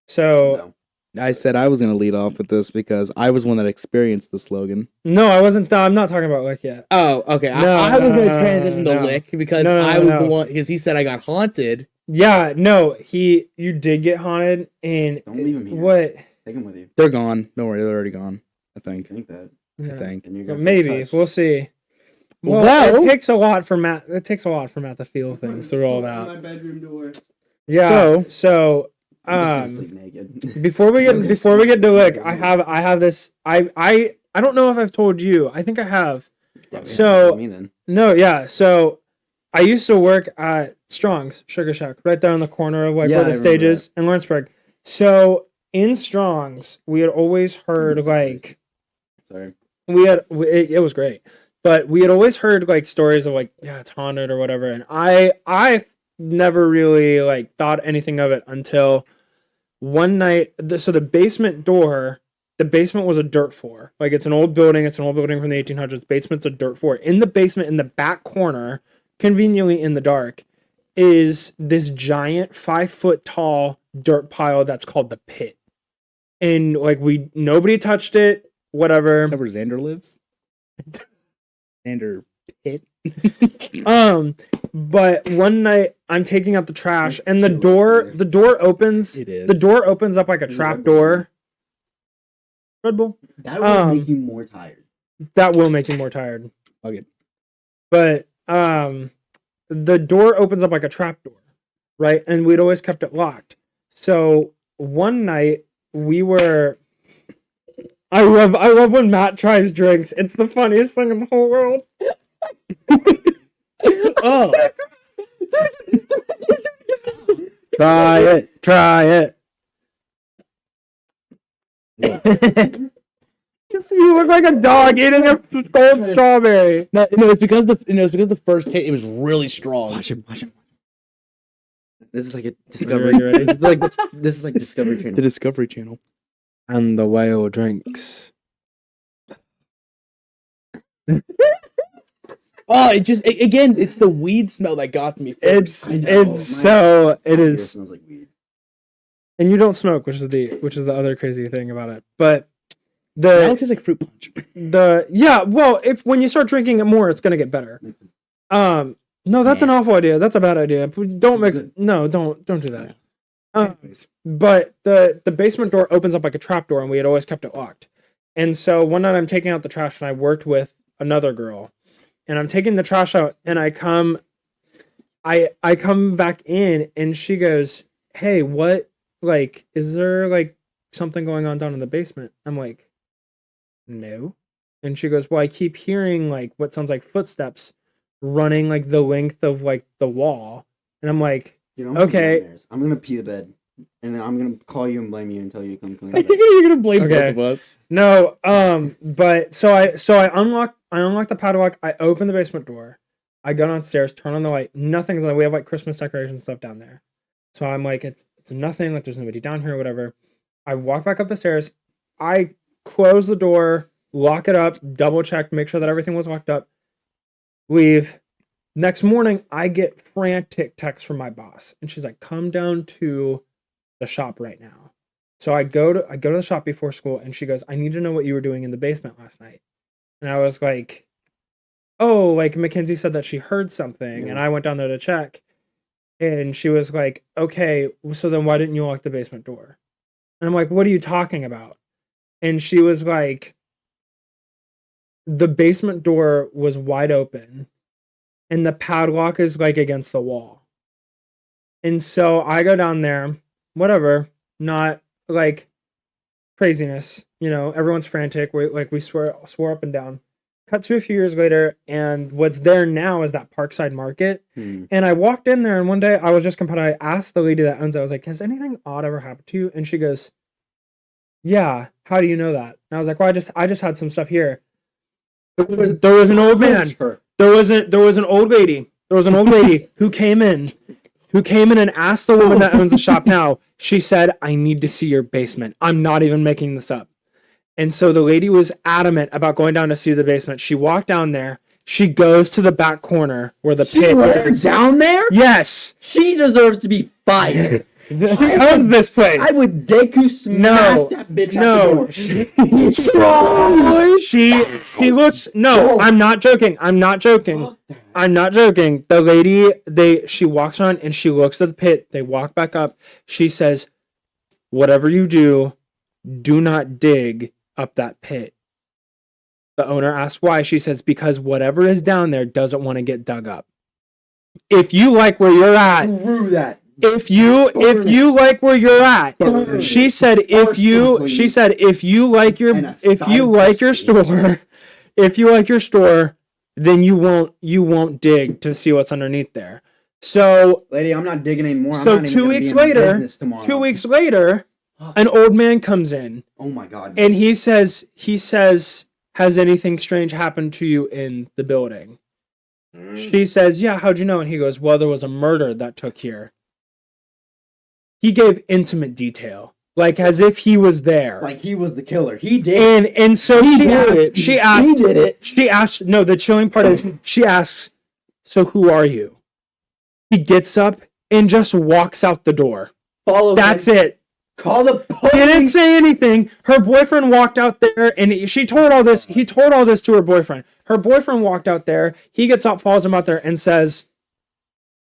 S3: So,
S2: I said I was going to lead off with this because I was one that experienced the slogan.
S3: no, I wasn't. I'm not talking about Lick yet.
S2: Oh, okay.
S3: No,
S2: I was
S3: no,
S2: going to
S3: no,
S2: transition to
S3: no.
S2: Lick because
S3: No, no,
S2: I was
S3: no.
S2: the one because he said I got haunted.
S3: Yeah. No. You did get haunted, and
S1: Don't leave him here.
S3: what?
S1: Take him with you.
S2: They're gone. Don't worry, they're already gone. I think.
S1: I think that.
S2: I think.
S1: And you're gonna
S3: Maybe
S1: feel touched.
S3: we'll see. Well,
S2: Well-
S3: it takes a lot for Matt. It takes a lot for Matt to feel things through all
S1: My
S3: that.
S1: bedroom door.
S3: Yeah. So,
S1: I'm just gonna sleep naked.
S3: before we
S1: Okay.
S3: get to Lick, I have this. I don't know if I've told you. I think I have. So-
S1: me then.
S3: No, yeah. So I used to work at Strong's Sugar Shack, right there on the corner of like
S1: Yeah,
S3: where
S1: I
S3: the
S1: remember
S3: stage is in Lawrenceburg. So in Strong's, we had always heard like
S1: Sorry.
S3: it was great, but we had always heard like stories of like it's haunted or whatever, and I never really like thought anything of it until one night. So the basement door. The basement was a dirt floor. Like, it's an old building. It's an old building from the 1800s. Basement's a dirt floor. In the basement, in the back corner, conveniently in the dark, is this giant 5-foot tall dirt pile that's called the pit. And, like, nobody touched it, whatever.
S2: Is that where Xander lives? Xander Pitt.
S3: But one night, I'm taking out the trash, and the door opens.
S2: It is.
S3: The door opens up like a trap door. Red Bull.
S1: That would make you more tired.
S3: That will make you more tired.
S2: Okay.
S3: But the door opens up like a trap door, right? And we'd always kept it locked. So one night we were I love when Matt tries drinks. It's the funniest thing in the whole world.
S2: Oh.
S3: Try it. You look like a dog eating a cold strawberry.
S2: No, it's because the first hit it was really strong.
S1: Watch him. This is like a
S3: You
S1: Discovery.
S3: ready?
S1: This is like Discovery Channel.
S2: The Discovery Channel.
S3: And the whale drinks.
S2: Oh, again, it's the weed smell that got to me. First.
S1: I know,
S3: It
S1: Beer
S3: is,
S1: smells like weed.
S3: and you don't smoke, which is the other crazy thing about it. But
S2: Now it tastes like fruit punch.
S3: well, when you start drinking it more, it's gonna get better. No, that's an awful idea. That's a bad idea. Don't mix.
S1: good.
S3: No, don't do that.
S2: Anyways.
S3: But the basement door opens up like a trap door, and we had always kept it locked. And so one night I'm taking out the trash, and I worked with another girl, and I'm taking the trash out, and I come back in, and she goes, "Hey, what? Like, is there like something going on down in the basement?" I'm like, "No." And she goes, "Well, I keep hearing like what sounds like footsteps running like the length of like the wall." And I'm like,
S1: Dude, I'm
S3: okay.
S1: nightmares. I'm gonna pee the bed, and then I'm gonna call you and blame you until you come clean.
S2: I
S1: the
S2: think
S1: bed.
S2: you're gonna blame
S3: Okay.
S2: both of us.
S3: No, but so I unlock the padlock, I open the basement door, I go downstairs, turn on the light, nothing's on. We have like Christmas decoration stuff down there. So I'm like, it's nothing, like there's nobody down here or whatever. I walk back up the stairs, I close the door, lock it up, double check, make sure that everything was locked up, leave. Next morning, I get frantic texts from my boss, and she's like, "Come down to the shop right now." So I go to the shop before school, and she goes, "I need to know what you were doing in the basement last night." And I was like, "Oh, like Mackenzie said that she heard something," and I went down there to check. And she was like, "Okay, so then why didn't you lock the basement door?" And I'm like, "What are you talking about?" And she was like, "The basement door was wide open, and the padlock is like against the wall." And so I go down there, whatever, not like craziness, everyone's frantic. We swore up and down. Cut to a few years later, and what's there now is that Parkside Market. And I walked in there, and one day I was just competitive. I asked the lady that owns it, I was like, "Has anything odd ever happened to you?" And she goes, "Yeah, how do you know that?" And I was like, "Well, I just had some stuff here." There was an old man. There was an old lady. There was an old lady who came in and asked the woman that owns the shop now. She said, "I need to see your basement." I'm not even making this up. And so the lady was adamant about going down to see the basement. She walked down there. She goes to the back corner where the pit is.
S1: Down there?
S3: Yes.
S1: She deserves to be fired.
S3: She owns this place.
S1: I would Deku smash that bitch out the door.
S3: She looks. No, I'm not joking. I'm not joking. The lady, she walks on and she looks at the pit. They walk back up. She says, "Whatever you do, do not dig up that pit." The owner asks why. She says, "Because whatever is down there doesn't want to get dug up. If you like where you're at,
S1: Screw that.
S3: if you like where you're at," she said, if you like your store, then you won't dig to see what's underneath there." So,
S1: Lady, I'm not digging anymore. I'm
S3: so
S1: not even
S3: 2
S1: gonna
S3: weeks
S1: be in
S3: later,
S1: business tomorrow.
S3: 2 weeks later, an old man comes in
S1: Oh my god.
S3: and he says, "Has anything strange happened to you in the building?" She says, "Yeah, how'd you know?" And he goes, "Well, there was a murder that took here." He gave intimate detail, like as if he was there.
S1: Like he was the killer. He did.
S3: And so
S1: He
S3: she
S1: did it.
S3: She asked, no, the chilling part is she asks, "So who are you?" He gets up and just walks out the door.
S1: Follow
S3: That's
S1: him.
S3: it.
S1: Call the police.
S3: Didn't say anything. Her boyfriend walked out there and he told all this to her boyfriend. Her boyfriend walked out there. He gets up, follows him out there, and says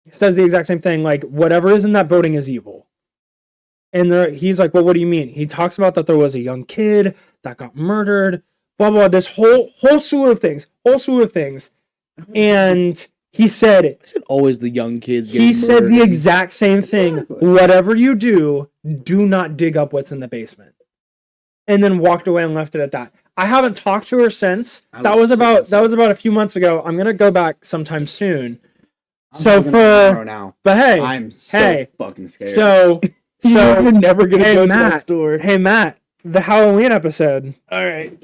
S3: the exact same thing, like, "Whatever is in that building is evil." And he's like, "Well, what do you mean?" He talks about that there was a young kid that got murdered, blah, blah, this whole slew of things. And he said,
S2: Is it always the young kids getting
S3: he said the
S2: murdered?
S3: exact same thing. "Whatever you do, do not dig up what's in the basement." And then walked away and left it at that. I haven't talked to her since. That was about a few months ago. I'm gonna go back sometime soon.
S1: Now.
S3: But hey,
S1: I'm so fucking scared.
S3: so
S2: You're never gonna
S3: hey,
S2: go to
S3: Matt,
S2: that store.
S3: Hey Matt, the Halloween episode. All right.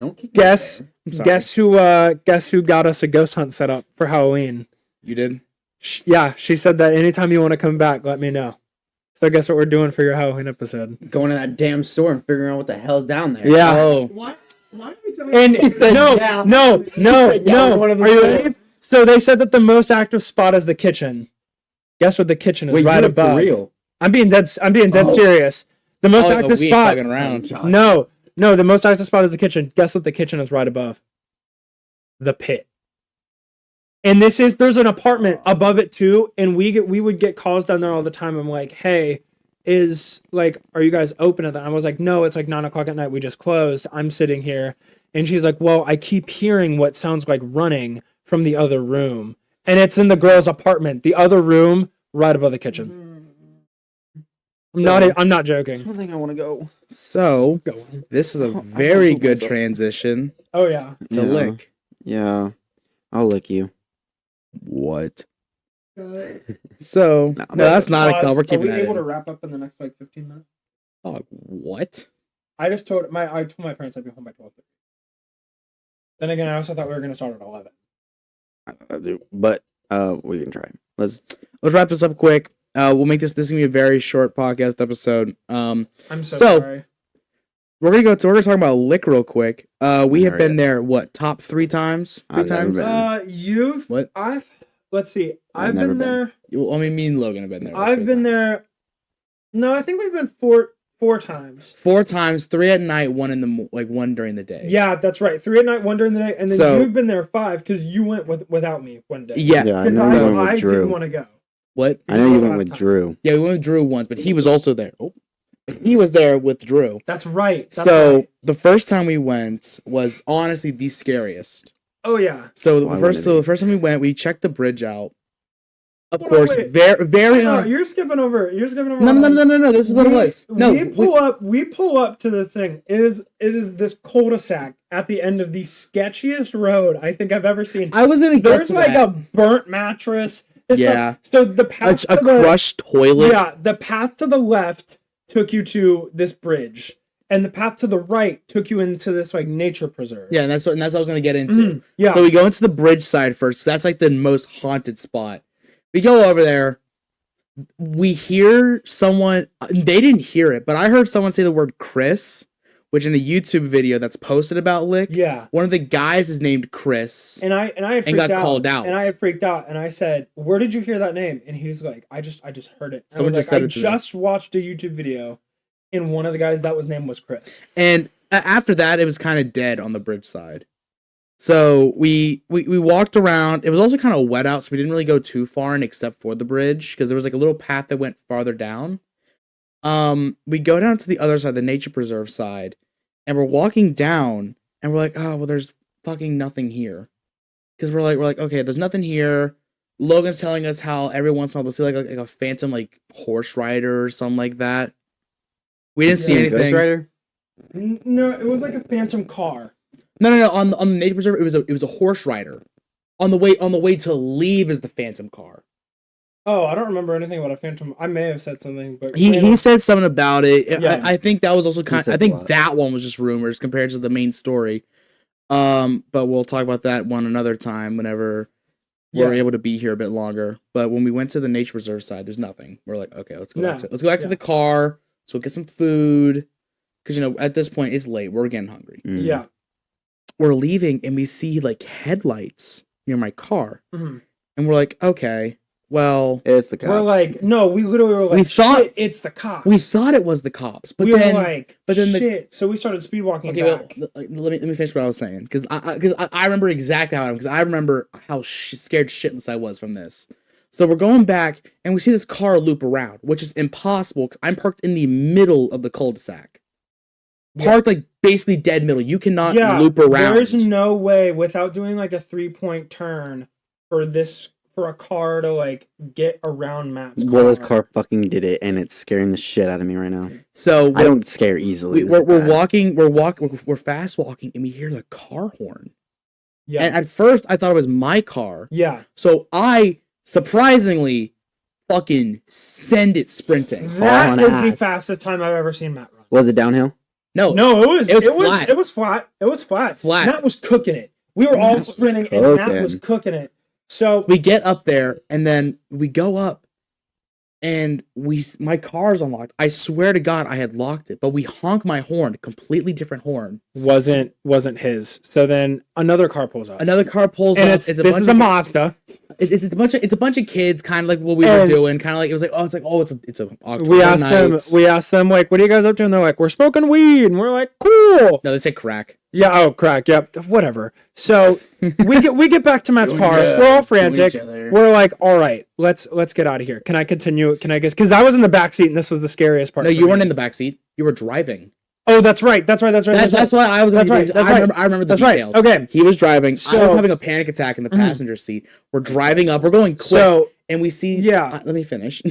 S1: Don't kick me
S3: Guess
S1: there.
S3: guess who got us a ghost hunt set up for Halloween?
S2: You did?
S3: Yeah, she said that anytime you want to come back, let me know. So guess what we're doing for your Halloween episode?
S1: Going to that damn store and figuring out what the hell's down there.
S3: Yeah.
S2: Oh.
S4: Why are we telling me?
S3: And no.
S1: one of them
S3: Are you
S1: said-
S3: ready? So they said that the most active spot is the kitchen. Guess what the kitchen is
S1: Wait,
S3: right
S1: you're
S3: above.
S1: for real?
S3: I'm being dead serious. The most
S2: Oh,
S3: active
S2: we ain't
S3: spot.
S2: fucking around.
S3: No, the most active spot is the kitchen. Guess what the kitchen is right above? The pit. And there's an apartment above it too, and we would get calls down there all the time. I'm like, "Hey, are you guys open at that?" I was like, "No, it's like 9:00 at night. We just closed." I'm sitting here, And she's like, well, I keep hearing what sounds like running from the other room. And it's in the girl's apartment, the other room right above the kitchen. I'm not joking.
S1: I don't think I want to go.
S2: So
S3: Go.
S2: this is a
S1: I
S2: very
S1: don't
S2: good
S1: myself.
S2: transition
S3: Oh, yeah.
S2: to
S1: Yeah.
S2: lick.
S1: Yeah, I'll lick you.
S2: What? So
S1: No,
S2: no, that's not a call. We're keeping
S3: Are we
S2: that
S3: able to
S2: in.
S3: wrap up in the next, 15 minutes?
S2: Oh, what?
S3: I told my parents I'd be home by 12:30. Then again, I also thought we were going to start at 11.
S1: I do, but we can try. Let's
S2: Wrap this up quick. We'll make this is gonna be a very short podcast episode.
S3: I'm so
S2: So-
S3: sorry.
S2: We're gonna talk about lick real quick. We have
S1: Alright.
S2: been there top 3 times? 3
S1: I've never
S2: times?
S1: been.
S3: You've...
S2: What?
S3: Let's see.
S1: I've
S3: I've
S1: never
S3: been
S1: been.
S3: there...
S2: Well, I mean, me and Logan have been there. like,
S3: I've
S2: 3
S3: been
S2: times.
S3: there... No, I think we've been four times.
S2: 4 times, 3 at night, 1 in the one during the day.
S3: Yeah, that's right. 3 at night, 1 during the day, and then
S2: So-
S3: you've been there 5 because you went without me one day.
S2: Yes.
S1: Yeah, I
S3: Because
S1: know you went
S3: I
S1: with
S3: didn't
S1: Drew.
S3: want to go.
S2: What?
S1: I know you
S3: Last
S1: went with
S3: time.
S1: Drew.
S2: Yeah, we went with Drew once, but he was also there. Oh. He was there with Drew.
S3: That's right. That's
S2: So
S3: right.
S2: the first time we went was honestly the scariest.
S3: Oh yeah.
S2: So
S1: Why
S2: the
S1: wouldn't it be?
S2: first time we went, we checked the bridge out. Of
S3: Hold on,
S2: course,
S3: wait.
S2: very
S3: No,
S2: on.
S3: you're skipping over. You're skipping over.
S2: No. This is what it was. No,
S3: We pull up to this thing. It is this cul-de-sac at the end of the sketchiest road I think I've ever seen.
S2: I was gonna get
S3: There's
S2: to
S3: like
S2: that.
S3: a burnt mattress. It's
S2: Yeah.
S3: so the path
S2: a
S3: to the,
S2: crushed toilet.
S3: yeah, the path to the left took you to this bridge, and the path to the right took you into this like nature preserve.
S2: Yeah, and that's what I was gonna get into.
S3: Yeah.
S2: So we go into the bridge side first. So that's like the most haunted spot. We go over there. We hear someone. They didn't hear it, but I heard someone say the word Chris, which in a YouTube video that's posted about Lick.
S3: Yeah.
S2: One of the guys is named Chris.
S3: And I had freaked
S2: got
S3: out,
S2: called out.
S3: and I had freaked out, and I said, "Where did you hear that name?" And he was like, "I just heard it." And
S2: Someone
S3: I was
S2: just
S3: like,
S2: said it to me.
S3: I just watched a YouTube video, and one of the guys that was name was Chris.
S2: And after that, it was kind of dead on the bridge side. So we walked around. It was also kind of wet out, so we didn't really go too far in except for the bridge because there was like a little path that went farther down. We go down to the other side, the nature preserve side, and we're walking down, and we're like, oh well, there's fucking nothing here, because we're like, okay, there's nothing here. Logan's telling us how every once in a while they'll see like a phantom like horse rider or something like that. We didn't see
S3: Yeah.
S1: Ghost
S2: anything.
S1: Rider?
S3: No, it was like a phantom car.
S2: No. On the nature preserve, it was a horse rider. On the way to leave is the phantom car.
S3: Oh, I don't remember anything about a phantom. I may have said something, but
S2: He said something about it.
S3: Yeah.
S2: I think that was also kind.
S1: said
S2: I think
S1: a lot.
S2: that one was just rumors compared to the main story. But we'll talk about that one another time whenever we're
S3: Yeah.
S2: able to be here a bit longer. But when we went to the nature preserve side, there's nothing. We're like, okay, let's go
S3: No.
S2: back to the car. So we'll get some food because at this point it's late. We're getting hungry.
S1: Mm.
S3: yeah.
S2: We're leaving and we see like headlights near my car,
S3: Mhm.
S2: and we're like, okay, well,
S1: It's the cops.
S3: We're like, no, we literally were like,
S2: We thought-
S3: "Shit, it's the cops."
S2: we thought it was the cops, but
S3: we
S2: then
S3: were like,
S2: but then the-
S3: shit. So we started speed walking
S2: okay, well,
S3: back.
S2: let me finish what I was saying because I remember exactly how because I remember how scared shitless I was from this. So we're going back and we see this car loop around, which is impossible because I'm parked in the middle of the cul-de-sac, parked like basically dead middle. You cannot loop around.
S3: There's no way without doing like a 3-point turn for a car to like get around Matt's car.
S1: Will's car fucking did it, and it's scaring the shit out of me right now.
S2: So
S1: I don't scare easily.
S2: we're
S1: This is bad.
S2: we're fast walking and we hear the car horn.
S3: Yeah.
S2: And at first I thought it was my car.
S3: yeah.
S2: So I surprisingly fucking send it sprinting.
S3: That
S1: on
S3: is the
S1: ass.
S3: fastest time I've ever seen Matt run.
S1: Was it downhill?
S2: No,
S3: No, it was
S2: flat.
S3: It was flat. It was flat.
S2: Flat.
S3: Matt was cooking it. We were all sprinting and Matt was cooking it. So
S2: we get up there and then we go up and my car's unlocked. I swear to God I had locked it, but we honk my horn, completely different horn.
S3: wasn't his. So then another car pulls up.
S2: Another car pulls
S3: And
S2: up.
S3: it's
S2: It's a
S3: this
S2: bunch
S3: is
S2: of
S3: a Mazda.
S2: it's a bunch of kids, kind of like what we were
S3: And-
S2: doing, kind of like it's a October
S3: We asked them like, what are you guys up to? And they're like, we're smoking weed. And we're like, cool.
S2: No, they said crack.
S3: Yeah, oh crack, yep, whatever. So we get back to Matt's car. We're all frantic. We're like, all right, let's get out of here. Can I continue? Can I guess? Because I was in the back seat and this was the scariest part.
S2: No,
S3: for
S2: you
S3: me.
S2: weren't in the back seat. You were driving.
S3: Oh, that's right. That's right.
S2: That's why I was.
S3: That's right.
S2: I remember the
S3: That's right.
S2: details.
S3: Okay.
S2: He was driving. I
S3: So-
S2: was having a panic attack in the passenger seat. We're driving up. We're going quick,
S3: So
S2: and we see.
S3: yeah.
S2: Let me finish.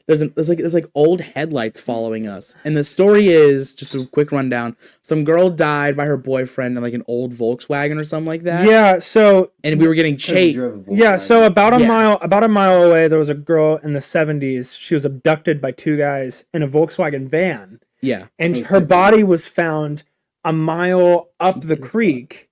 S2: There's like old headlights following us, and the story is just a quick rundown. Some girl died by her boyfriend in like an old Volkswagen or something like that.
S3: Yeah. So
S2: and we were getting chased.
S3: yeah. So about a
S2: Yeah.
S3: mile away, there was a girl in the 70s. She was abducted by two guys in a Volkswagen van,
S2: Yeah,
S3: and her body was found a mile up the creek,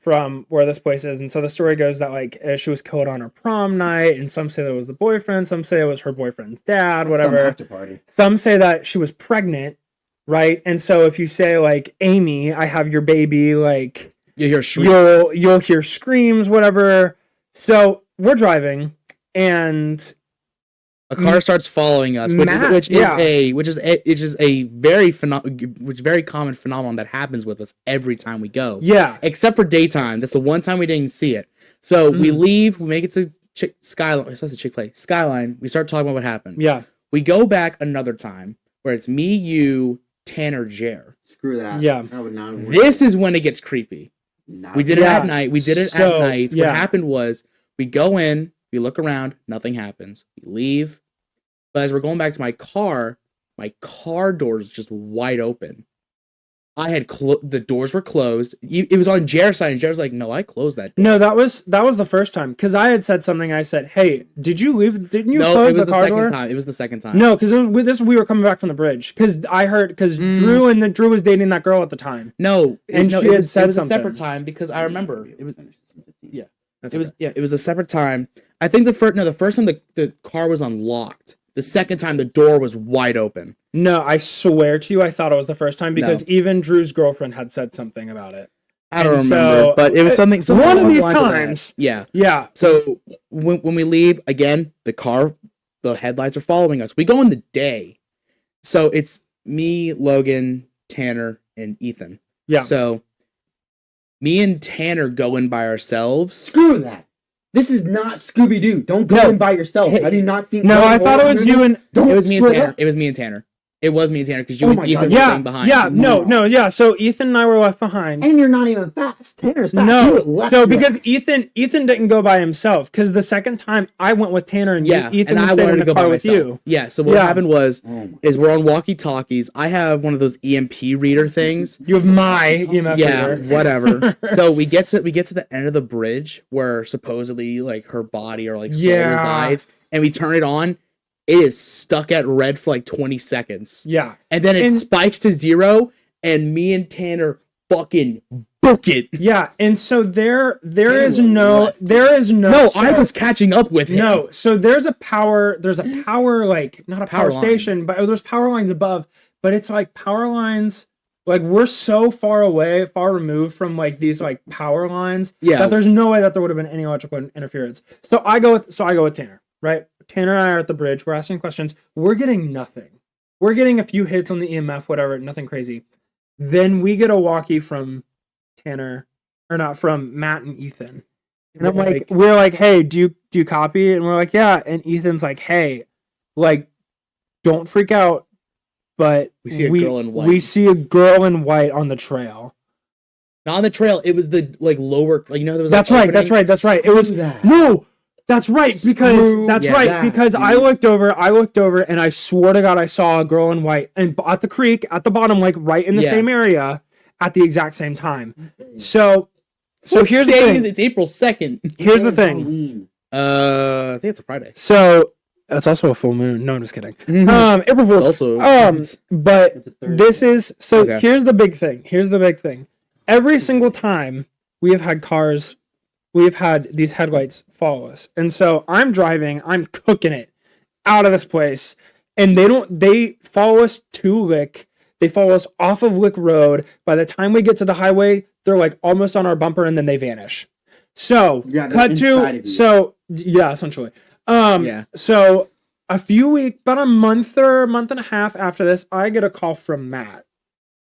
S3: from where this place is. And so the story goes that like she was killed on her prom night, and some say that it was the boyfriend, some say it was her boyfriend's dad, whatever. Some say that she was pregnant, right? And so if you say like, Amy, I have your baby, like
S2: you hear shrieks.
S3: you'll hear screams, whatever. So we're driving, and
S2: A car starts following us, which is a very common phenomenon that happens with us every time we go.
S3: yeah,
S2: Except for daytime. That's the one time we didn't see it. So we leave, we make it to Skyline. It's supposed to Chick-fil-A. Skyline. We start talking about what happened.
S3: yeah.
S2: We go back another time where it's me, you, Tanner, Jer.
S1: Screw that.
S3: Yeah.
S1: I would not work.
S2: This is when it gets creepy. We did it
S3: Yeah.
S2: at night.
S3: So,
S2: What
S3: yeah.
S2: happened was we go in, we look around, nothing happens. We leave. But as we're going back to my car door is just wide open. I had the doors were closed. It was on Jer's side, and Jer's like, "No, I closed that door."
S3: No, that was the first time, because I had said something. I said, "Hey, did you leave? Didn't you
S2: No,
S3: close
S2: it was
S3: the car
S2: second
S3: door?"
S2: time. It was the second time.
S3: No, because we were coming back from the bridge. Because I heard Drew was dating that girl at the time.
S2: No,
S3: And
S2: no,
S3: she
S2: it
S3: had
S2: was,
S3: said
S2: it was a
S3: something.
S2: separate time because I remember it was.
S3: That's
S2: It was a separate time. I think the first time the car was unlocked. The second time the door was wide open.
S3: No, I swear to you, I thought it was the first time, because
S2: No.
S3: even Drew's girlfriend had said something about it.
S2: I don't
S3: And
S2: remember,
S3: so-
S2: but it was something
S3: One of
S2: along
S3: these
S2: the lines that.
S3: times.
S2: Yeah.
S3: Yeah,
S2: So when we leave again, the headlights are following us. We go in the day, so it's me, Logan, Tanner, and Ethan.
S3: yeah.
S2: So me and Tanner go in by ourselves.
S1: Screw that. This is not Scooby Doo. Don't go
S2: No.
S1: in by yourself. Have you not seen?
S3: No, I thought it was you and
S1: Don't
S2: It was me and
S1: split
S2: Tanner.
S1: up.
S2: It was me and Tanner. It was me and Tanner because you
S1: Oh
S2: and
S1: my
S2: Ethan
S1: God.
S2: were
S3: yeah,
S2: staying behind.
S3: yeah, no, yeah. So Ethan and I were left behind.
S1: And you're not even fast. Tanner's fast. You
S3: No,
S1: were left
S3: so
S1: behind.
S3: because Ethan didn't go by himself, because the second time I went with Tanner, and
S2: Yeah,
S3: Ethan
S2: and
S3: was
S2: I
S3: staying
S2: wanted
S3: in
S2: to
S3: the
S2: go by
S3: car with
S2: myself.
S3: you.
S2: Yeah. So what
S3: Yeah.
S2: happened was
S1: Oh my-
S2: is we're on walkie-talkies. I have one of those EMP reader things.
S3: You have my EMF
S2: Yeah,
S3: reader.
S2: whatever. So we get to the end of the bridge where supposedly like her body or like soul
S3: Yeah.
S2: resides, and we turn it on. It is stuck at red for like 20 seconds,
S3: Yeah,
S2: and then it
S3: And-
S2: spikes to 0, and me and Tanner fucking book it.
S3: yeah. And so there
S1: Tanner
S3: is
S1: will
S3: no
S1: let-
S2: No,
S3: so-
S2: I was catching up with him.
S3: no. So there's a power like not a power
S2: Power line.
S3: station, but there's power lines above. But it's like power lines. Like we're so far removed from like these like power lines,
S2: Yeah.
S3: that there's no way that there would have been any electrical interference. So I go with Tanner, right? Tanner and I are at the bridge. We're asking questions. We're getting nothing. We're getting a few hits on the EMF, whatever, nothing crazy. Then we get a walkie from Tanner, or not, from Matt and Ethan. And I'm like, we're like, hey, do you copy? And we're like, yeah. And Ethan's like, hey, like, don't freak out. But
S2: We see a girl in white.
S3: We see a girl in white on the trail.
S2: not on the trail. It was the like lower, like there was.
S3: That's
S2: like,
S3: right. That's
S2: opening.
S3: right. That's right. It was
S1: Screw that.
S3: no. That's right, because that's
S2: Yeah,
S3: right,
S1: that,
S3: because
S1: dude.
S3: I looked over and I swear to God I saw a girl in white and at the creek at the bottom, like right in the
S2: Yeah.
S3: same area at the exact same time. So here's the
S2: Day
S3: thing.
S2: is it's April 2nd.
S3: Here's the thing.
S1: Halloween.
S2: I think it's a Friday.
S3: So it's also a full moon. No, I'm just kidding.
S2: Mhm.
S3: April Fool's.
S2: It's also
S3: But
S1: It's a Thursday.
S3: this is so.
S2: Okay.
S3: Here's the big thing. Here's the big thing. Every single time we have had cars, we've had these headlights follow us, and so I'm driving. I'm cooking it out of this place, and they follow us to Lick. They follow us off of Lick Road. By the time we get to the highway, they're like almost on our bumper, and then they vanish. So
S1: Yeah, they're
S3: cut
S1: inside
S3: to
S1: of you.
S3: so yeah, essentially.
S2: Yeah.
S3: So a few weeks, about a month and a half after this, I get a call from Matt.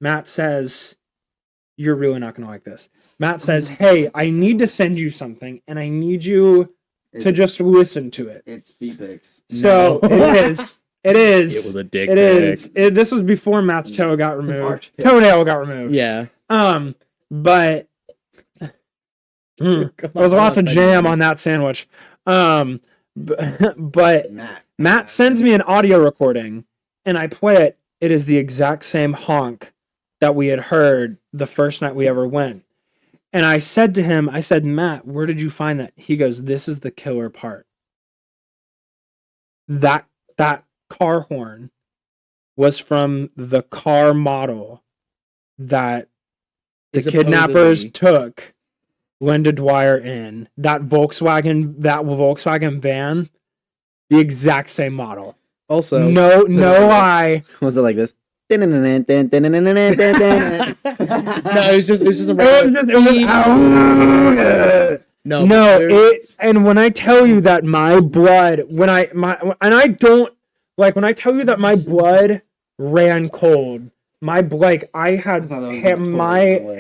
S3: Matt says, "You're really not going to like this." Matt says, "Hey, I need to send you something, and I need you to just listen to it."
S1: It's feet pics.
S3: So
S2: No.
S3: it is. It is.
S2: It was a dick
S3: It
S2: pic.
S3: is. This was before Matt's toe got removed.
S1: Arch pic.
S3: Toenail got removed.
S2: Yeah.
S3: But there was lots of jam on that sandwich. But Matt sends me an audio recording, and I play it. It is the exact same honk that we had heard the first night we ever went. And I said to him, I said, Matt, where did you find that? He goes, this is the killer part. That car horn was from the car model that the kidnappers took Linda Dwyer in. That Volkswagen van, the exact same model.
S2: Also,
S3: No lie.
S1: Was it like this? No,
S2: no, it was just a
S3: It
S2: regular.
S3: was
S2: No,
S3: and when I tell you that my blood, when I tell you that my blood ran cold, I had my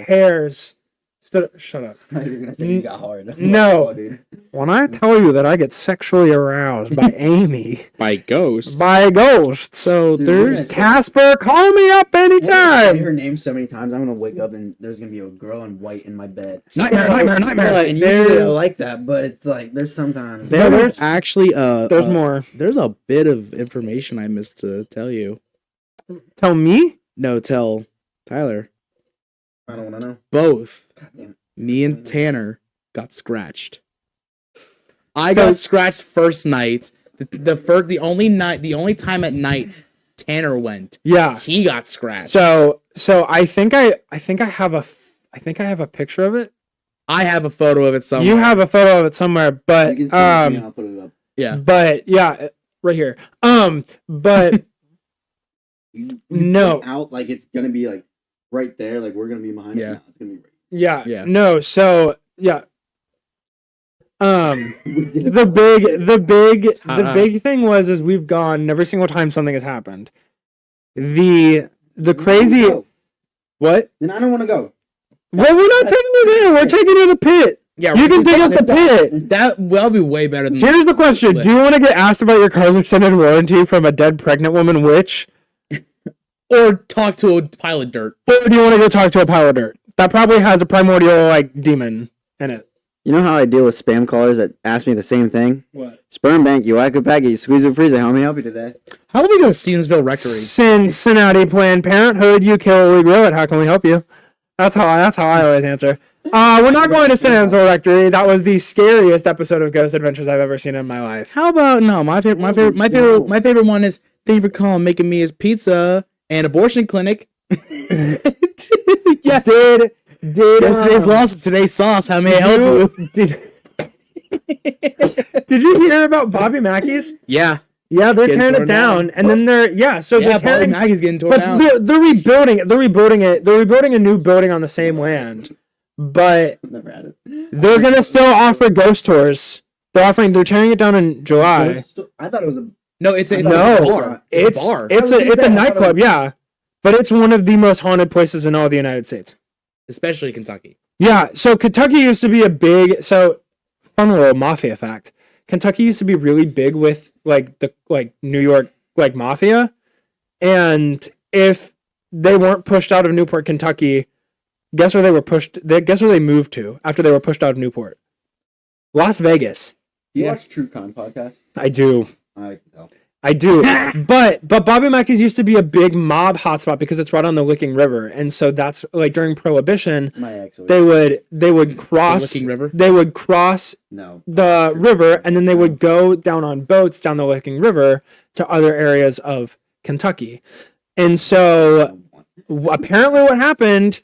S3: hairs stood. Shut up.
S1: You're gonna say you got hard.
S3: No.
S1: Dude.
S3: When I tell you that I get sexually aroused by Amy,
S2: by ghosts.
S3: by ghosts,
S2: So
S1: Dude,
S2: there's
S3: Casper, call me up
S1: Say
S3: anytime.
S1: her name so many times, I'm gonna wake up and there's gonna be a girl in white in my bed.
S3: Nightmare.
S1: And usually I like that, but it's like there's sometimes.
S2: there's actually
S3: There's more.
S2: There's a bit of information I missed to tell you.
S3: Tell me.
S2: No, tell Tyler.
S1: I don't wanna know.
S2: Both
S1: God damn it.
S2: me and Tanner got scratched. I got scratched first night. The only time at night Tanner went.
S3: Yeah.
S2: He got scratched.
S3: So I think I have a picture of it.
S2: I have a photo of it somewhere.
S3: You have a photo of it somewhere, but
S1: You can send it to me and I'll put it up.
S2: Yeah.
S3: but yeah, right here. But
S1: You
S3: No.
S1: point out like it's gonna be like right there, like we're gonna be behind
S2: Yeah.
S1: it. No, it's gonna be right.
S3: yeah,
S2: Yeah.
S3: no. So yeah. The big thing is we've gone every single time something has happened. The crazy what?
S1: Then I don't want to go.
S3: Well, we're not taking you there. We're taking you to the pit.
S2: Yeah,
S3: You can dig up the pit.
S2: that will be way better than
S3: Here's the question: do you want to get asked about your car's extended warranty from a dead pregnant woman witch,
S2: or talk to a pile of dirt.
S3: or do you want to go talk to a pile of dirt that probably has a primordial like demon in it?
S1: You know how I deal with spam callers that ask me the same thing?
S3: What?
S1: Sperm bank, you whack a packet, you squeeze it, freeze it. How may I help you today?
S2: How about we go to Stevensville Rectory?
S3: Cincinnati Planned Parenthood. You kill, we grow it. How can we help you? That's how I always answer. We're not going to Cincinnati Rectory. That was the scariest episode of Ghost Adventures I've ever seen in my life.
S2: How about no? My favorite one is thank you for calling, making me his pizza and abortion clinic.
S3: Yeah, did
S2: Yesterday's loss, today's sauce. How may I help you?
S3: Did you hear about Bobby Mackey's?
S2: Yeah,
S3: Yeah, they're
S2: Getting
S3: tearing it
S2: torn
S3: down,
S2: down.
S3: and then they're
S2: yeah.
S3: they're
S2: Bobby
S3: tearing.
S2: Mackey's getting torn
S3: But
S2: down.
S3: they're rebuilding it. They're rebuilding it. They're rebuilding a new building on the same land, but
S1: Never had it.
S3: they're gonna still offer ghost tours. They're tearing it down in July.
S1: I thought it was a.
S2: No, it's a
S3: No,
S2: bar.
S3: It's
S2: a bar.
S3: It's a nightclub, yeah, but it's one of the most haunted places in all the United States.
S2: Especially Kentucky.
S3: Yeah, so Kentucky used to be a big fun little mafia fact. Kentucky used to be really big with New York mafia, and if they weren't pushed out of Newport, Kentucky, guess where they were pushed? Guess where they moved to after they were pushed out of Newport? Las Vegas.
S1: Do you
S2: Yeah.
S1: watch True Crime podcast?
S3: I do.
S1: I can tell.
S3: I do. but Bobby Mackey's used to be a big mob hotspot because it's right on the Licking River, and so that's during Prohibition,
S1: My ex. always-
S3: they would cross
S2: Licking River?
S3: They would cross
S1: No.
S3: the river, and then they would go down on boats down the Licking River to other areas of Kentucky. And so apparently what happened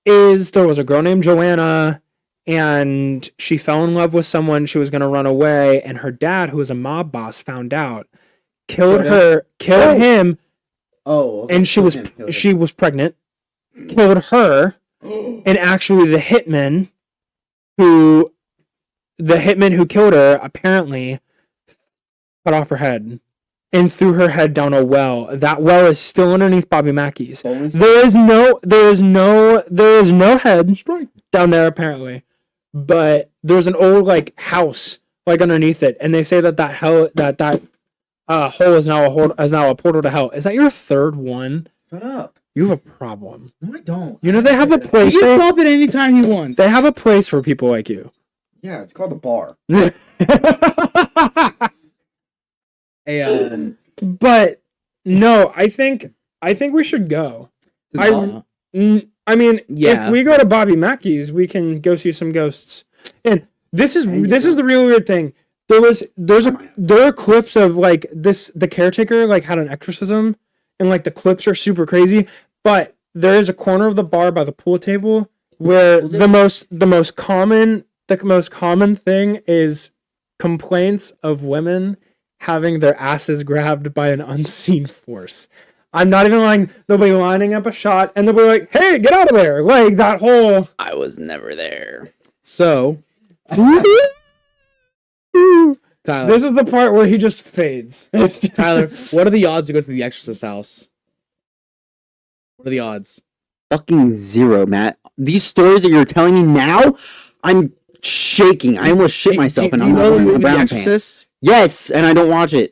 S3: is there was a girl named Joanna, and she fell in love with someone. She was going to run away, and her dad, who was a mob boss, found out, killed him,
S1: Oh. Okay.
S3: and she was pregnant, killed her, and actually the hitman who killed her apparently cut off her head and threw her head down a well. That well is still underneath Bobby Mackey's.
S1: Bonus?
S3: There is no head down there apparently, but there's an old house underneath it, and they say that hole is now a portal to hell. Is that your third one?
S1: Shut up.
S3: You have a problem.
S1: No, I don't.
S3: You know they have a
S2: He
S3: place.
S2: can stop it anytime he wants.
S3: They have a place for people like you.
S1: Yeah, it's called the bar.
S2: Hey,
S3: But no, I think we should go. I mean,
S2: Yeah.
S3: if we go to Bobby Mackey's, we can go see some ghosts. And this is the real weird thing. There are clips of like this. The caretaker like had an exorcism, and like the clips are super crazy. But there is a corner of the bar by the pool table where the most common thing is complaints of women having their asses grabbed by an unseen force. I'm not even lying. They'll be lining up a shot and they'll be like, "Hey, get out of there!" Like that whole.
S1: I was never there.
S2: so Tyler,
S3: This is the part where he just fades.
S2: Tyler, what are the odds to go to the Exorcist house? What are the odds?
S1: Fucking zero, Matt. These stories that you're telling me now, I'm shaking. I almost shit myself, and
S2: do
S1: I'm
S2: you
S1: not
S2: know the
S1: wearing a
S2: movie The
S1: brown pants.
S2: Exorcist?
S1: Yes, and I don't watch it.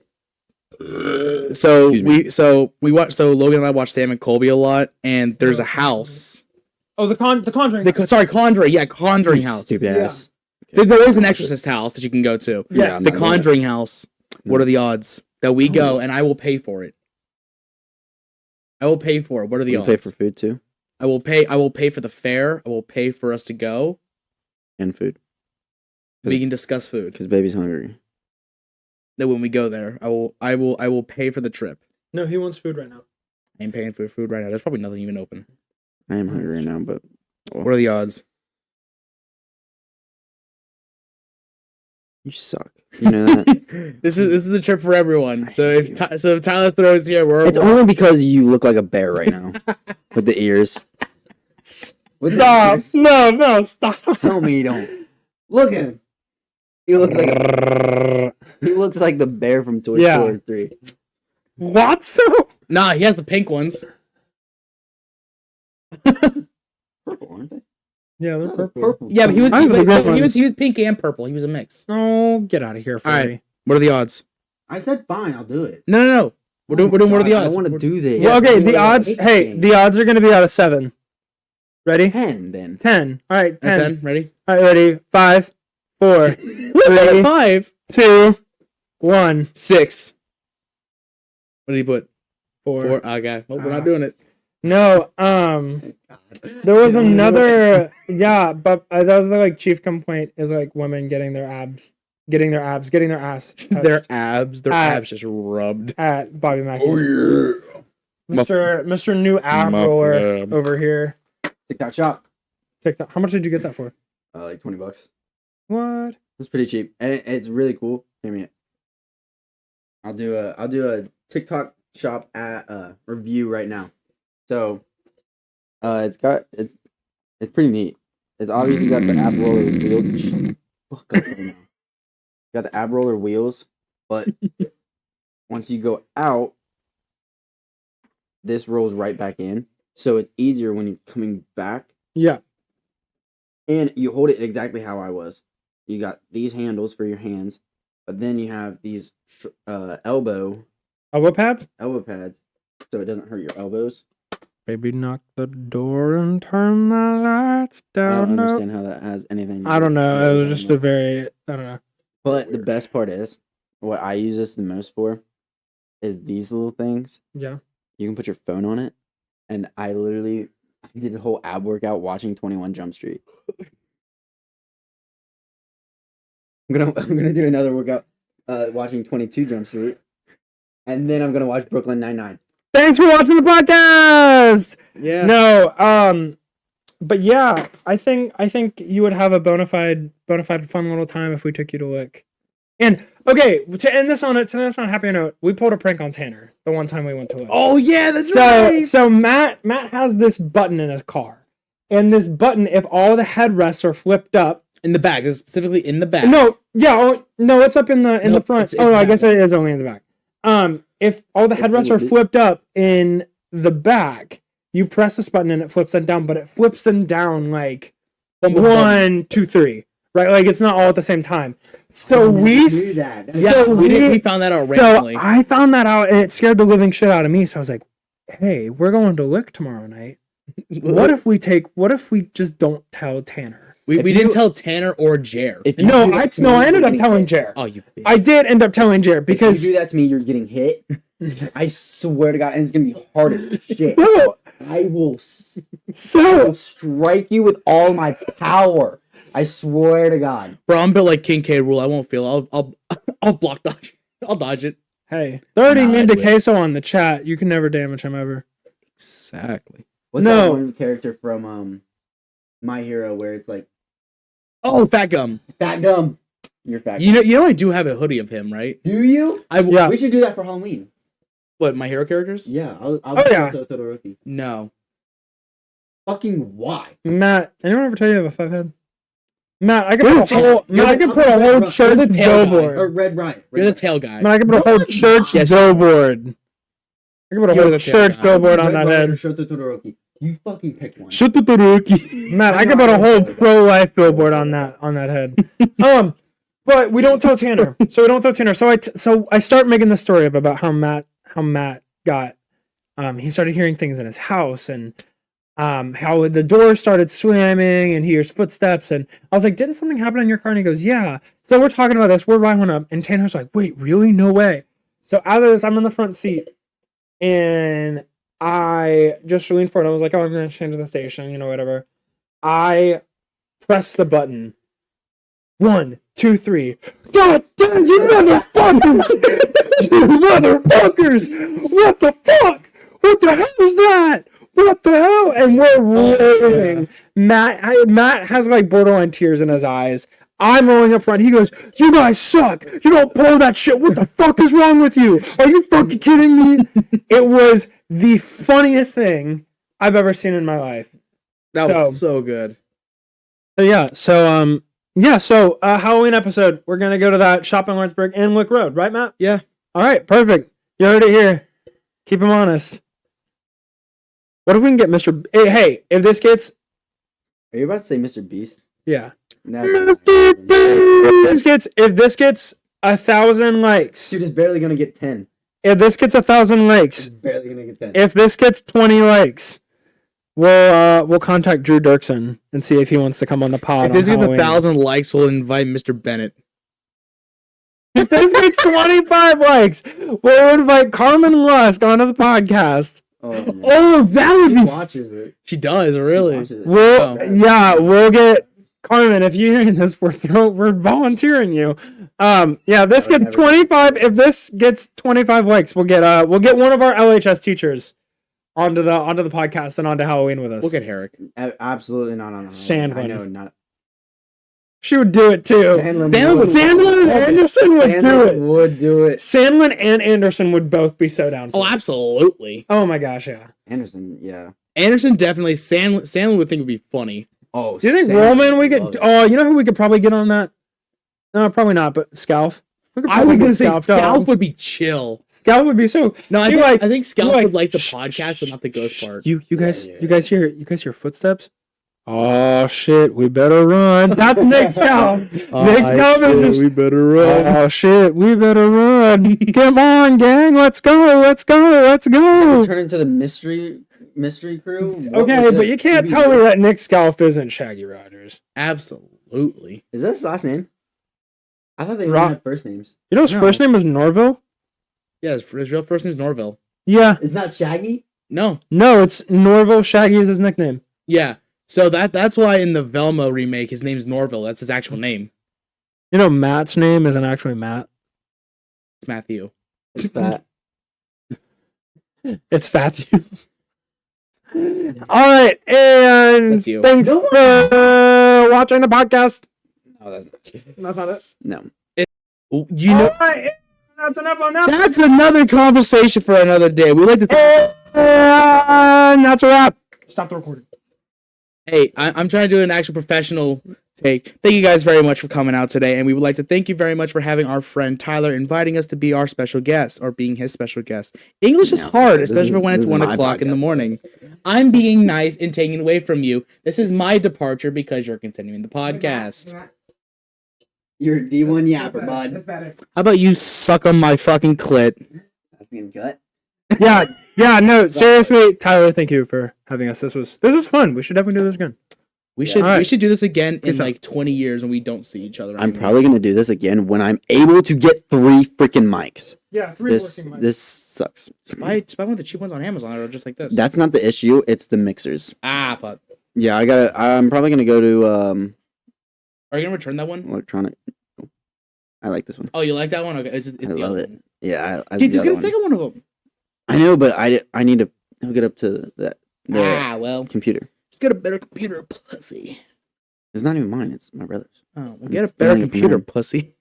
S2: So
S1: Excuse
S2: we watch. So Logan and I watch Sam and Colby a lot, and there's a house.
S3: Oh, the Conjuring.
S2: Conjuring. Yeah, Conjuring house.
S1: Stupid ass.
S2: There is an Exorcist house that you can go to.
S3: Yeah,
S1: I'm
S2: The
S1: not doing
S2: Conjuring house. What are the odds that we go and I will pay for it? I will pay for it. What are
S1: it.
S2: the
S1: You
S2: odds?
S1: pay for food too,
S2: I will pay for the fare. I will pay for us to go.
S1: and food,
S2: We can discuss food.
S1: because baby's hungry.
S2: That when we go there, I will pay for the trip.
S3: No, he wants food right now.
S2: I ain't paying for food right now. There's probably nothing even open.
S1: I am hungry right now, but
S2: What are the odds?
S1: you suck. You know that.
S2: This is the trip for everyone. So if Tyler throws here,
S1: It's only because you look like a bear right now with the ears. With the
S3: Stop!
S1: ears.
S3: No, stop.
S1: Tell me you don't. Look at him. He looks like the bear from Toy
S3: Yeah.
S1: Story 3.
S3: What? So?
S2: Nah, he has the pink ones.
S1: Purple, aren't they?
S3: Yeah, they're purple.
S1: Purple.
S2: Yeah, but he was
S3: I have the red
S2: he
S3: ones.
S2: was pink and purple. He was a mix.
S3: Oh, get out of here, Freddy.
S2: Alright. What are the odds?
S1: I said fine, I'll do it.
S2: No. We're doing what are the
S1: God,
S2: odds?
S1: I don't want to do this.
S3: Well, okay,
S1: I'm
S3: the
S1: doing
S3: odds.
S1: a
S3: Hey,
S1: game.
S3: the odds are going to be out of 7. Ready?
S1: 10 then.
S3: 10. All right, 10.
S2: 10. Ready?
S3: All right, ready? 5, 4, 3,
S2: 5,
S3: 2, 1,
S2: 6. What did he put?
S3: 4.
S2: 4. Okay. Well, we're not doing it.
S3: No, there was another. Yeah, but that was the like chief complaint is like women getting their ass, getting their ass
S2: Their abs
S3: Ah.
S2: just rubbed.
S3: at Bobby Mackey's.
S2: Oh, yeah.
S3: Mr. New ab
S2: Muff
S3: roller
S2: lab.
S3: over here.
S1: TikTok shop.
S3: TikTok. How much did you get that for?
S1: Like $20.
S3: What?
S1: It's pretty cheap, and it's really cool. Give me it. I'll do a TikTok shop at review right now. So, it's pretty neat. It's obviously got the ab roller wheels. Shut the fuck up right now. Got the ab roller wheels, but once you go out, this rolls right back in. So it's easier when you're coming back,
S3: Yeah.
S1: and you hold it exactly how I was. You got these handles for your hands, but then you have these elbow
S3: pads?
S1: pads, so it doesn't hurt your elbows.
S3: Baby, knock the door and turn the lights
S1: I
S3: down.
S1: don't understand how that has anything.
S3: I don't know. It was
S1: with
S3: just a very. I don't know.
S1: But the best part is, what I use this the most for, is these little things.
S3: Yeah.
S1: You can put your phone on it, and I did a whole ab workout watching 21 Jump Street. I'm gonna do another workout, watching 22 Jump Street, and then I'm gonna watch Brooklyn Nine-Nine.
S3: Thanks for watching the podcast.
S2: Yeah.
S3: No, but yeah, I think you would have a bona fide fun little time if we took you to Lick. And okay, to end this on a happy note, we pulled a prank on Tanner the one time we went to Lick.
S2: Oh yeah, that's right.
S3: So Matt has this button in his car, and this button, if all the headrests are flipped up,
S2: In the back. This is specifically in the back.
S3: no, it's up in the
S2: Nope,
S3: front.
S2: it's
S3: Oh, I
S2: back.
S3: guess it is only in the back. If all the headrests are flipped up in the back, you press this button and it flips them down, but it flips them down like
S2: Boom, boom, boom.
S3: 1, 2, 3, right? Like it's not all at the same time. So we
S4: knew
S3: s-
S4: that.
S2: Yeah,
S3: So
S2: we found that out
S3: So
S2: randomly.
S3: I found that out and it scared the living shit out of me. So I was like, hey, we're going to Lick tomorrow night. What if we just don't tell Tanner?
S2: we
S1: If
S2: didn't
S1: you-
S2: tell Tanner or Jer.
S1: If you
S3: No,
S1: do that to me,
S3: I ended
S1: you're
S3: up
S1: getting
S3: telling
S1: hit.
S3: Jer.
S2: Oh, you bitch.
S3: I did end up telling Jer
S1: If
S3: because
S1: you do that to me, you're getting hit. I swear to God, and it's gonna be hard as shit.
S3: so,
S1: I will
S3: so
S1: strike you with all my power. I swear to God.
S2: Bro, I'm built like King K. Rule. I won't feel. I'll block dodge. I'll dodge it.
S3: hey, they already
S2: Nah,
S3: named
S2: I
S3: a
S2: do it.
S3: queso on the chat. You can never damage him ever.
S2: Exactly.
S1: What's
S3: No.
S1: that one character from My Hero where it's like
S2: Oh, Fat Gum.
S1: fat gum? You're fat.
S2: You know, I do have a hoodie of him, right?
S1: Do you?
S3: Yeah.
S1: We should do that for Halloween.
S2: What, my hero characters?
S1: Yeah. I'll
S3: Oh, yeah.
S1: Todoroki.
S2: No.
S1: Fucking why?
S3: Matt, anyone ever tell you you have a 5-head? Matt, I can
S2: You're
S3: put
S2: the
S3: a whole
S2: tail-
S3: I can put a whole church
S2: you're the tail guy.
S3: billboard.
S1: Or Red Riot.
S2: You're the tail guy.
S3: Man, I can put a
S1: No,
S3: whole
S1: I'm
S3: church
S1: not.
S2: Yes,
S3: billboard. I can put a
S2: You're
S3: whole
S2: the tail
S3: church
S2: guy.
S3: billboard on
S1: Red
S3: that
S1: Riot
S3: head.
S1: or Shoto Todoroki. You fucking pick one.
S2: Shut the Taruki.
S3: Matt, I can put a whole pro-life billboard on that head. But we don't tell Tanner. So I start making the story up about how Matt got he started hearing things in his house and how the door started slamming and he hears footsteps and I was like, didn't something happen in your car? And he goes, yeah. So we're talking about this, we're riding up and Tanner's like, wait, really? No way. So out of this, I'm in the front seat and I just leaned forward. I was like, oh, I'm gonna change the station, whatever. I press the button. 1, 2, 3. God damn you motherfuckers! You motherfuckers! What the fuck? What the hell is that? What the hell? And we're rolling. Matt has like borderline tears in his eyes. I'm rolling up front. He goes, you guys suck. You don't blow that shit. What the fuck is wrong with you? Are you fucking kidding me? It was the funniest thing I've ever seen in my life.
S2: That was so good.
S3: So Halloween episode, we're gonna go to that shop in Lawrenceburg and Lick Road, right, Matt?
S2: Yeah.
S3: All right, perfect. You heard it here. Keep him honest. What if we can get Mr. Hey, if this gets
S1: Are you about to say Mr. Beast?
S3: yeah,
S1: No.
S3: if this gets 1,000 likes,
S1: Dude, it's barely gonna get 10.
S3: if this gets 1,000
S1: It's
S3: likes,
S1: barely gonna get 10.
S3: if this gets 20 likes, we'll contact Drew Dirksen and see if he wants to come on the pod.
S2: If this
S3: on
S2: gets
S3: Halloween.
S2: 1,000 likes, we'll invite Mr. Bennett.
S3: If this gets 25 likes, we'll invite Carmen Lusk onto the podcast.
S1: Oh, man.
S3: Oh, that would
S1: She
S3: be.
S1: watches it.
S2: She does,
S1: She
S2: really.
S1: watches it.
S3: We'll get Carmen. If you're hearing this, we're volunteering you. If this gets 25, if this gets 25 likes, we'll get one of our LHS teachers onto the podcast and onto Halloween with us.
S2: We'll get Herrick.
S1: Absolutely not on.
S3: Sandlin.
S1: I know, not.
S3: She would do it too. Sandlin and Anderson would do
S1: Sandlin
S3: it.
S1: would do it.
S3: Sandlin and Anderson would both be so down for
S2: Oh,
S3: it.
S2: absolutely.
S3: Oh my gosh, yeah.
S1: Anderson, yeah.
S2: Anderson definitely. Sandlin would think it would be funny.
S1: Oh,
S3: Do you think
S1: Sandlin
S3: Roman we
S1: would
S3: could?
S1: love it.
S3: Oh, you know who we could probably get on that? No, probably not. But Scalf. We could
S2: I
S3: probably
S2: was
S3: get
S2: gonna say
S3: on.
S2: Scalp would be chill.
S3: Scalf would be so.
S2: No, I
S3: You
S2: think,
S3: like-
S2: I think Scalp
S3: you like-
S2: would like the
S3: shh,
S2: podcast, but not the ghost part.
S3: You guys
S1: yeah.
S3: you guys hear footsteps? Oh shit, we better run. That's Nick Scalf. Nick Scalf is
S2: we better run.
S3: oh shit, we better run. Come on, gang, let's go.
S1: Turn into the mystery crew. What
S3: Okay,
S1: was
S3: but
S1: this?
S3: you can't
S1: Scooby-Doo?
S3: tell me that Nick Scalf isn't Shaggy Rogers.
S2: Absolutely.
S1: Is that his last name? I thought they
S3: Rock-
S1: only had first names.
S3: You know his
S2: No.
S3: first name was Norville?
S2: Yeah, his real first name's Norville.
S3: Yeah.
S1: It's not Shaggy?
S2: No.
S3: No, it's Norville. Shaggy is his nickname.
S2: Yeah. So that's why in the Velma remake, his name's Norville. That's his actual name.
S3: You know Matt's name isn't actually Matt.
S2: It's Matthew.
S1: It's fat.
S3: It's Fat. All right, and
S2: That's you.
S3: thanks
S1: No.
S3: for watching the podcast.
S1: No, that's
S3: That's not it.
S1: no.
S2: You know,
S3: All right, that's enough on that.
S2: that's another conversation for another day. We like to.
S3: And that's a wrap. Stop the recording.
S2: Hey, I'm trying to do an actual professional take. Thank you guys very much for coming out today, and we would like to thank you very much for having our friend Tyler inviting us to be our special guest, or being his special guest. English is
S1: No,
S2: hard,
S1: this
S2: especially
S1: is-
S2: for when it's
S1: this is
S2: 1
S1: my
S2: o'clock in the
S1: podcast.
S2: morning. I'm being nice and taking away from you. This is my departure because you're continuing the podcast.
S1: You're a D1 yapper, bud.
S4: Pathetic.
S2: How about you suck on my fucking clit?
S1: That's getting cut.
S3: Yeah, no, seriously, Tyler, thank you for having us. This was fun. We should definitely do this again.
S2: We
S1: Yeah.
S2: should
S3: Alright.
S2: we should do this again in
S3: Peace out.
S2: like 20 years when we don't see each other.
S1: I'm
S2: anymore.
S1: probably gonna do this again when I'm able to get 3 freaking mics.
S3: Yeah,
S1: This sucks.
S2: buy one of the cheap ones on Amazon or just like this.
S1: That's not the issue. It's the mixers.
S2: But
S1: Yeah, I'm probably gonna go to
S2: are you gonna return that one?
S1: electronic. I like this one.
S2: Oh, you like that one? Okay, it's
S1: I
S2: the
S1: love
S2: other
S1: it.
S2: one.
S1: Yeah, I
S2: Dude,
S1: the
S2: just
S1: other
S2: get a
S1: one.
S2: second one of them.
S1: I know, but I need to hook it up to the
S2: Well,
S1: computer.
S2: just get a better computer, pussy.
S1: It's not even mine. It's my brother's.
S2: Oh, well,
S1: I'm
S2: get a
S1: stealing
S2: better
S1: it from
S2: computer,
S1: him.
S2: pussy.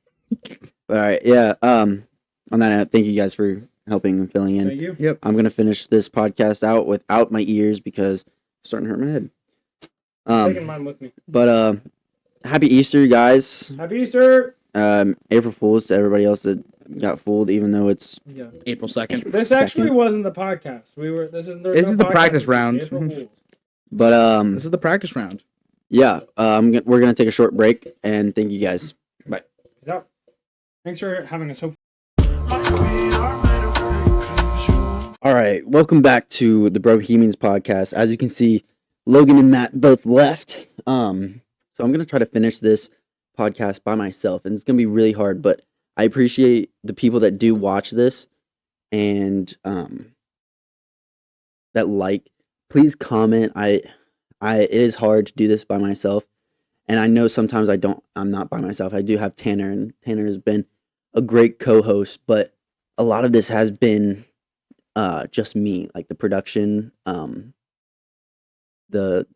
S1: All right, yeah. On that note, thank you guys for helping and filling in.
S3: Thank you.
S1: I'm gonna finish this podcast out without my ears because it's starting to hurt my head.
S3: Taking mine with me.
S1: But happy Easter, guys.
S3: Happy Easter.
S1: April Fools to everybody else that got fooled, even though it's
S3: Yeah.
S2: April 2nd.
S3: This actually wasn't the podcast. This is
S2: the practice round.
S1: but
S2: This is the practice round.
S1: yeah. We're gonna take a short break and thank you guys. Bye.
S3: Thanks for having us.
S1: All right, welcome back to the Bro-Hemians podcast. As you can see, Logan and Matt both left. So I'm gonna try to finish this podcast by myself, and it's gonna be really hard. But I appreciate the people that do watch this, and that please comment. It is hard to do this by myself, and I know sometimes I'm not by myself. I do have Tanner, and Tanner has been a great co-host, but a lot of this has been just me, like the production, the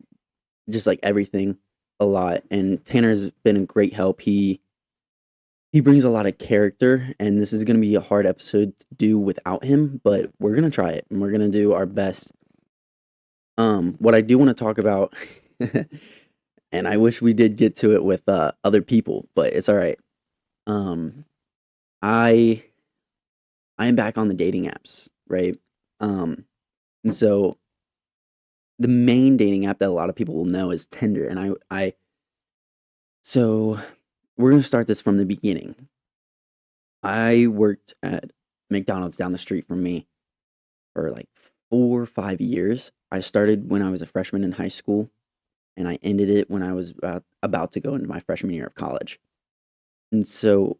S1: just like everything a lot. And Tanner's been a great help. He brings a lot of character, and this is gonna be a hard episode to do without him, but we're gonna try it and we're gonna do our best. What I do want to talk about, and I wish we did get to it with other people, but it's all right. I am back on the dating apps, right? And so the main dating app that a lot of people will know is Tinder, and so we're gonna start this from the beginning. I worked at McDonald's down the street from me for like 4 or 5 years. I started when I was a freshman in high school, and I ended it when I was about to go into my freshman year of college. And so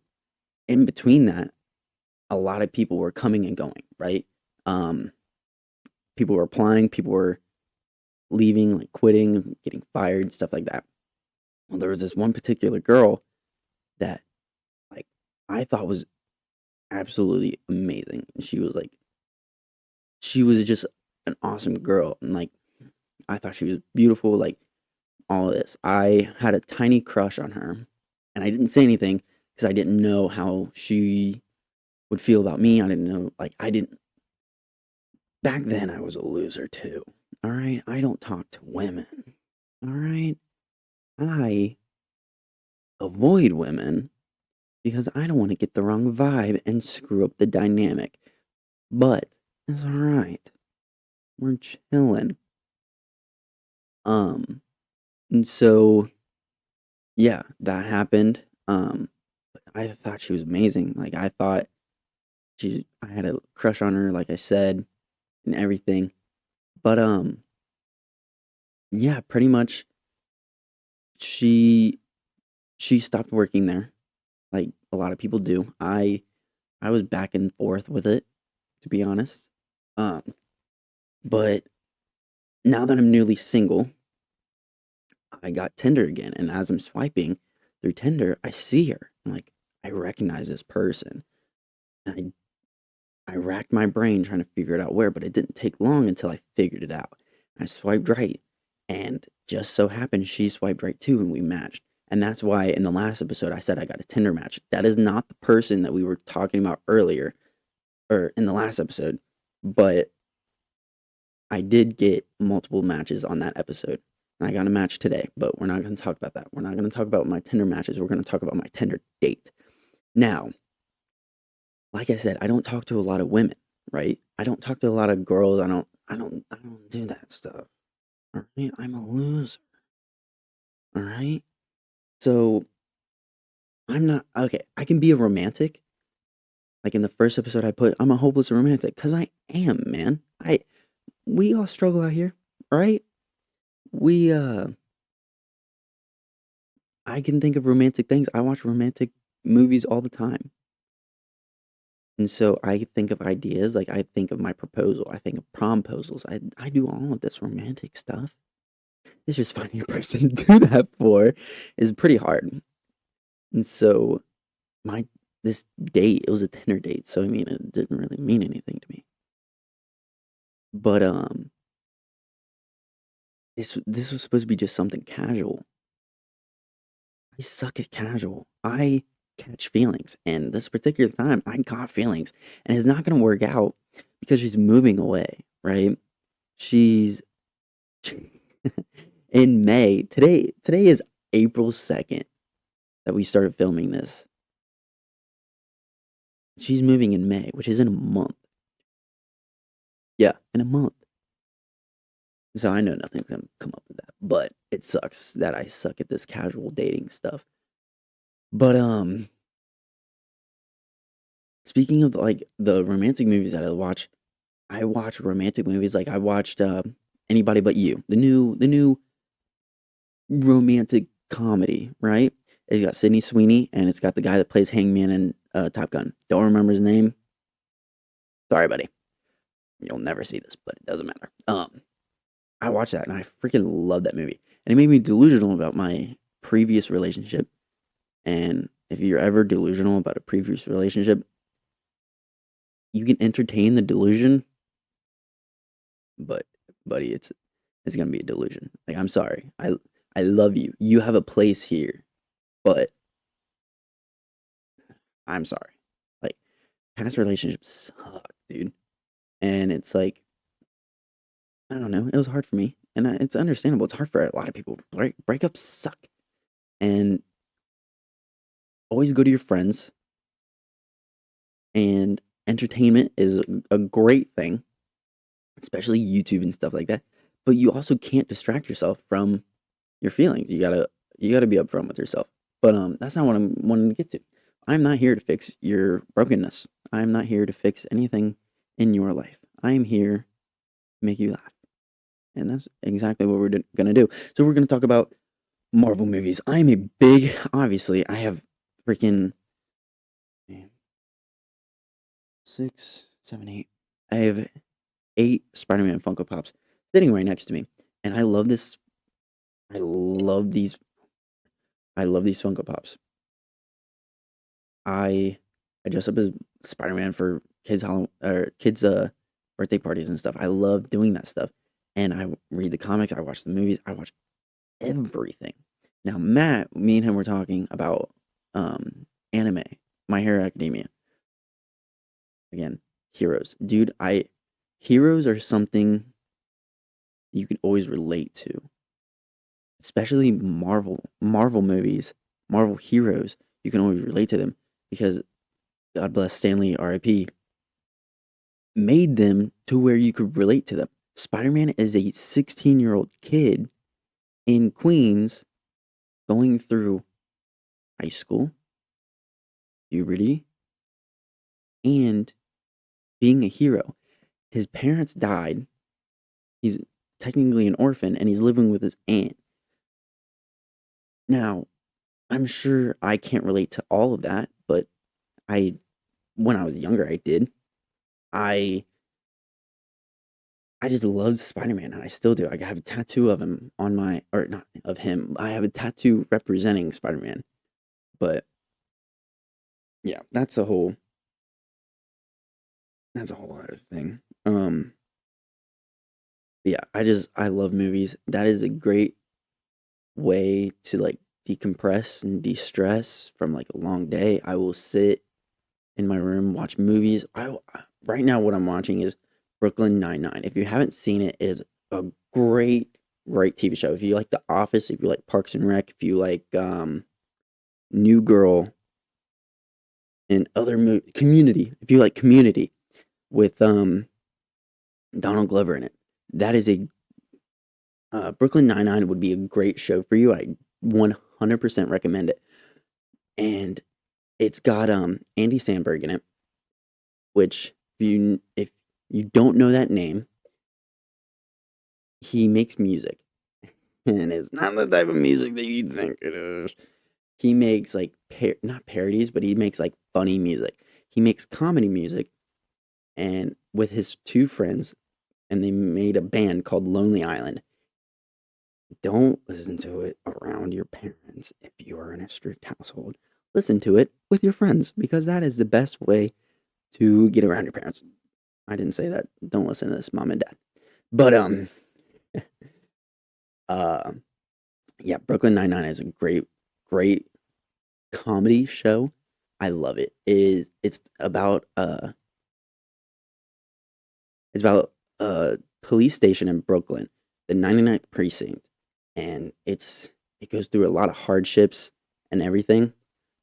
S1: in between that, a lot of people were coming and going, right? People were applying, people were leaving, like quitting, getting fired, stuff like that. Well, there was this one particular girl that like I thought was absolutely amazing. And she was just an awesome girl. And like I thought she was beautiful, like all of this. I had a tiny crush on her, and I didn't say anything because I didn't know how she would feel about me. I didn't know, back then I was a loser too. All right. I don't talk to women. All right. I avoid women because I don't want to get the wrong vibe and screw up the dynamic. But it's all right. We're chilling. And so, yeah, that happened. I thought she was amazing. Like I thought I had a crush on her, like I said, and everything. But yeah, pretty much she stopped working there, like a lot of people do. I was back and forth with it, to be honest. But now that I'm newly single, I got Tinder again, and as I'm swiping through Tinder, I see her. I'm like, I recognize this person. And I racked my brain trying to figure it out where, but it didn't take long until I figured it out. I swiped right, and just so happened she swiped right too, and we matched. And that's why in the last episode I said I got a Tinder match. That is not the person that we were talking about earlier, or in the last episode, but I did get multiple matches on that episode. And I got a match today, but we're not going to talk about that. We're not going to talk about my Tinder matches. We're going to talk about my Tinder date. Now, like I said, I don't talk to a lot of women, right? I don't talk to a lot of girls. I don't do that stuff. All right? I'm a loser. All right? So I'm not okay. I can be a romantic. Like in the first episode, I put I'm a hopeless romantic because I am, man. We all struggle out here, right? We I can think of romantic things. I watch romantic movies all the time. And so I think of ideas, like I think of my proposal, I think of promposals. I do all of this romantic stuff. It's just finding a person to do that for is pretty hard. And so my this date, it was a Tinder date, so I mean it didn't really mean anything to me. But this was supposed to be just something casual. I suck at casual. I catch feelings, and this particular time I got feelings, and it's not gonna work out because she's moving away, right? She's in May. Today is April 2nd that we started filming this. She's moving in May, which is in a month. Yeah, in a month. So I know nothing's gonna come up with that, but it sucks that I suck at this casual dating stuff. But speaking of like the romantic movies that I watch romantic movies. Like I watched Anybody But You, the new romantic comedy, right? It's got Sydney Sweeney and it's got the guy that plays Hangman in Top Gun. Don't remember his name. Sorry, buddy. You'll never see this, but it doesn't matter. I watched that and I freaking love that movie. And it made me delusional about my previous relationship. And if you're ever delusional about a previous relationship, you can entertain the delusion, but buddy, it's gonna be a delusion. Like I'm sorry. I love you. You have a place here, but I'm sorry. Like past relationships suck, dude. And it's like I don't know. It was hard for me, and it's understandable. It's hard for a lot of people. Breakups suck, and always go to your friends. And entertainment is a great thing, especially YouTube and stuff like that. But you also can't distract yourself from your feelings. You gotta be upfront with yourself. But that's not what I'm wanting to get to. I'm not here to fix your brokenness. I'm not here to fix anything in your life. I am here to make you laugh. And that's exactly what we're gonna do. So we're gonna talk about Marvel movies. I'm a big, obviously, I have freaking 6, 7, 8. I have 8 Spider-Man Funko Pops sitting right next to me, and I love this. I love these. I love these Funko Pops. I dress up as Spider-Man for kids birthday parties and stuff. I love doing that stuff, and I read the comics. I watch the movies. I watch everything. Now, Matt, me and him were talking about anime, My Hero Academia. Again, heroes, dude. Heroes are something you can always relate to, especially Marvel movies, Marvel heroes. You can always relate to them because God bless Stanley, R.I.P. made them to where you could relate to them. Spider-Man is a 16-year-old kid in Queens going through high school, puberty, and being a hero. His parents died. He's technically an orphan and he's living with his aunt. Now, I'm sure I can't relate to all of that, but when I was younger, I did. I just loved Spider-Man and I still do. I have a tattoo of him on my, or not of him. I have a tattoo representing Spider-Man. But yeah, that's a whole other thing. Yeah, I love movies. That is a great way to like decompress and de-stress from like a long day. I will sit in my room, watch movies. Right now what I'm watching is Brooklyn Nine-Nine. If you haven't seen it, it is a great TV show. If you like The Office, if you like Parks and Rec, if you like New Girl and other Community, if you like Community with Donald Glover in it, that is a Brooklyn Nine-Nine would be a great show for you. I 100% recommend it. and it's got Andy Samberg in it, which if you don't know that name, he makes music, and it's not the type of music that you think it is. He makes like not parodies, but he makes like funny music. He makes comedy music, and with his two friends, and they made a band called Lonely Island. Don't listen to it around your parents if you are in a strict household. Listen to it with your friends because that is the best way to get around your parents. I didn't say that. Don't listen to this, mom and dad. But uh yeah, Brooklyn Nine-Nine is a great comedy show. I love it. It's about a police station in Brooklyn, the 99th precinct, and it goes through a lot of hardships and everything.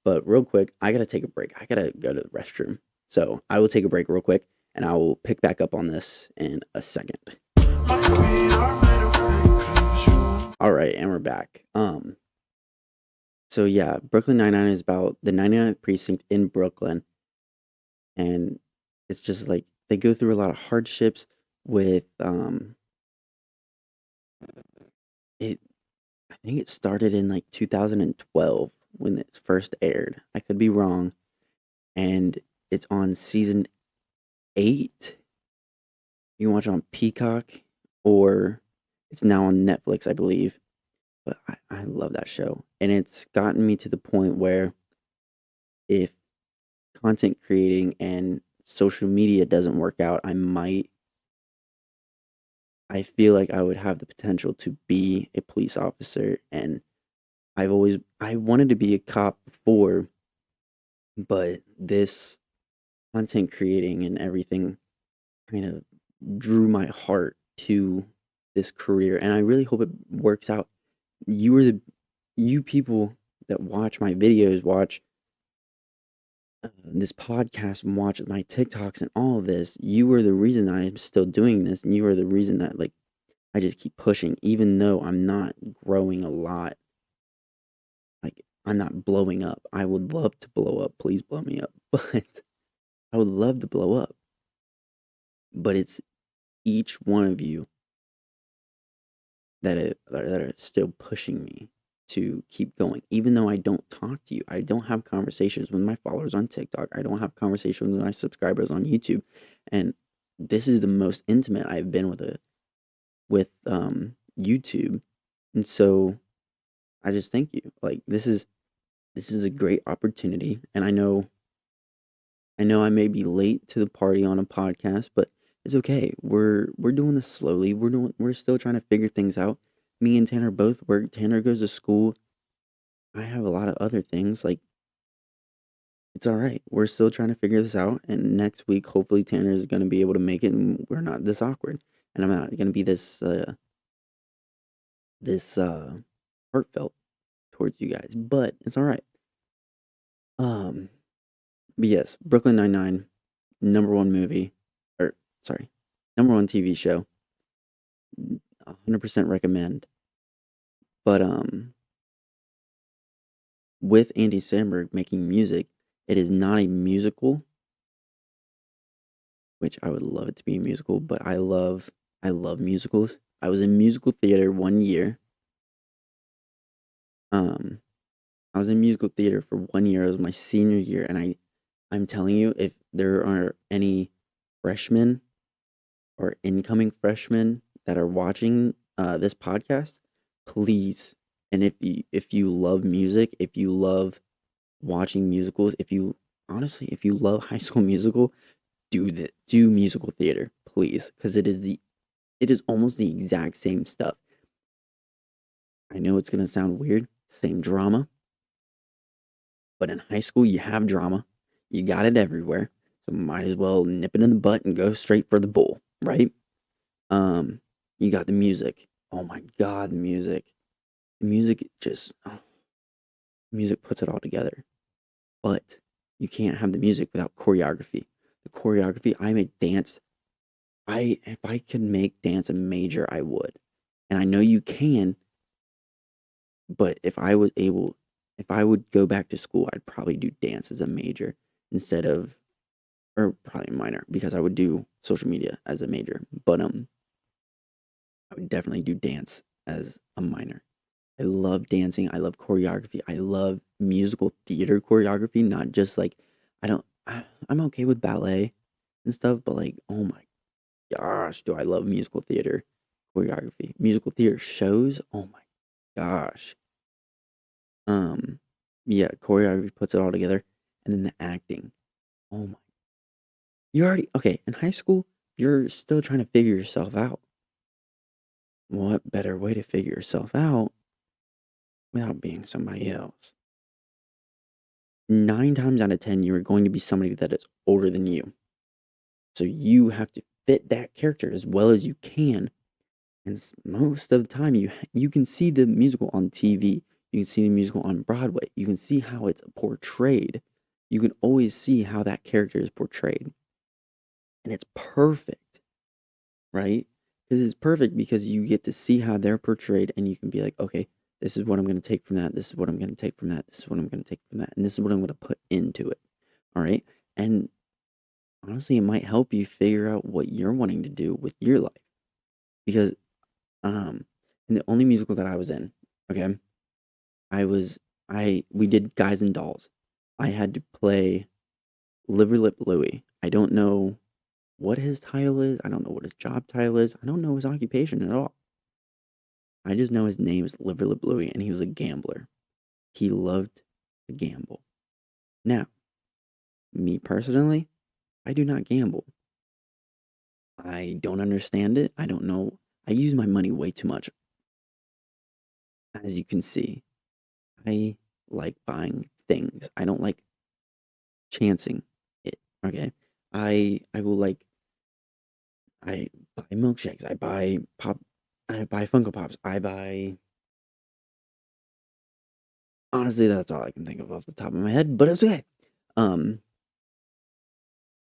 S1: But real quick, I gotta take a break. I gotta go to the restroom. So I will take a break real quick, and I will pick back up on this in a second. All right, and we're back. So yeah, Brooklyn Nine-Nine is about the 99th precinct in Brooklyn, and it's just like they go through a lot of hardships with it. I think it started in like 2012 when it's first aired. I could be wrong, and it's on season 8. You can watch it on Peacock, or it's now on Netflix, I believe. But I love that show, and it's gotten me to the point where if content creating and social media doesn't work out, I feel like I would have the potential to be a police officer, and I wanted to be a cop before, but this content creating and everything kind of drew my heart to this career, and I really hope it works out. You people that watch my videos, watch this podcast, and watch my TikToks and all of this. You are the reason I am still doing this, and you are the reason that like I just keep pushing, even though I'm not growing a lot. Like I'm not blowing up. I would love to blow up. Please blow me up, but I would love to blow up. But it's each one of you that are still pushing me to keep going. Even though I don't talk to you, I don't have conversations with my followers on TikTok. I don't have conversations with my subscribers on YouTube, and this is the most intimate I've been with YouTube, and so I just thank you. Like this is a great opportunity, and I know I may be late to the party on a podcast, but it's okay. We're doing this slowly. We're still trying to figure things out. Me and Tanner both work. Tanner goes to school. I have a lot of other things. Like it's all right. We're still trying to figure this out. And next week, hopefully, Tanner is going to be able to make it, and we're not this awkward. And I'm not going to be this heartfelt towards you guys. But it's all right. But yes, Brooklyn Nine-Nine, number one movie, or sorry, number one TV show. 100% recommend. But with Andy Samberg making music, it is not a musical, which I would love it to be a musical, but I love musicals. I was in musical theater 1 year. I was in musical theater for 1 year. It was my senior year, and I'm telling you, if there are any freshmen or incoming freshmen that are watching this podcast, please, and if you love music, if you love watching musicals, if you love High School Musical, do musical theater, please, because it is almost the exact same stuff. I know it's gonna sound weird, same drama, but in high school you have drama, you got it everywhere, so might as well nip it in the butt and go straight for the bull, right? You got the music. Oh my god, the music. The music just music puts it all together. But you can't have the music without choreography. The choreography, I'm a dance. If I could make dance a major, I would. And I know you can, but if I was able if I would go back to school, I'd probably do dance as a major instead of, or probably a minor, because I would do social media as a major. But I would definitely do dance as a minor. I love dancing. I love choreography. I love musical theater choreography, not just like I'm okay with ballet and stuff, but like, oh my gosh, do I love musical theater choreography. Musical theater shows, oh my gosh. Um yeah, choreography puts it all together, and then the acting. Oh my. You're already okay, in high school, you're still trying to figure yourself out. What better way to figure yourself out without being somebody else? 9 times out of 10, you are going to be somebody that is older than you. So you have to fit that character as well as you can. And most of the time, you can see the musical on TV. You can see the musical on Broadway. You can see how it's portrayed. You can always see how that character is portrayed. And it's perfect, right? Because it's perfect because you get to see how they're portrayed and you can be like, okay, this is what I'm going to take from that. This is what I'm going to take from that. This is what I'm going to take from that. And this is what I'm going to put into it. All right. And honestly, it might help you figure out what you're wanting to do with your life. Because in the only musical that I was in, okay, we did Guys and Dolls. I had to play Liver Lip Louie. I don't know what his title is. I don't know what his job title is. I don't know his occupation at all. I just know his name is Liver Lip Louie, and he was a gambler. He loved to gamble. Now, me personally, I do not gamble. I don't understand it. I don't know. I use my money way too much. As you can see, I like buying things. I don't like chancing it. Okay. I will like I buy milkshakes. I buy Funko Pops. I buy honestly that's all I can think of off the top of my head, but it's okay. Um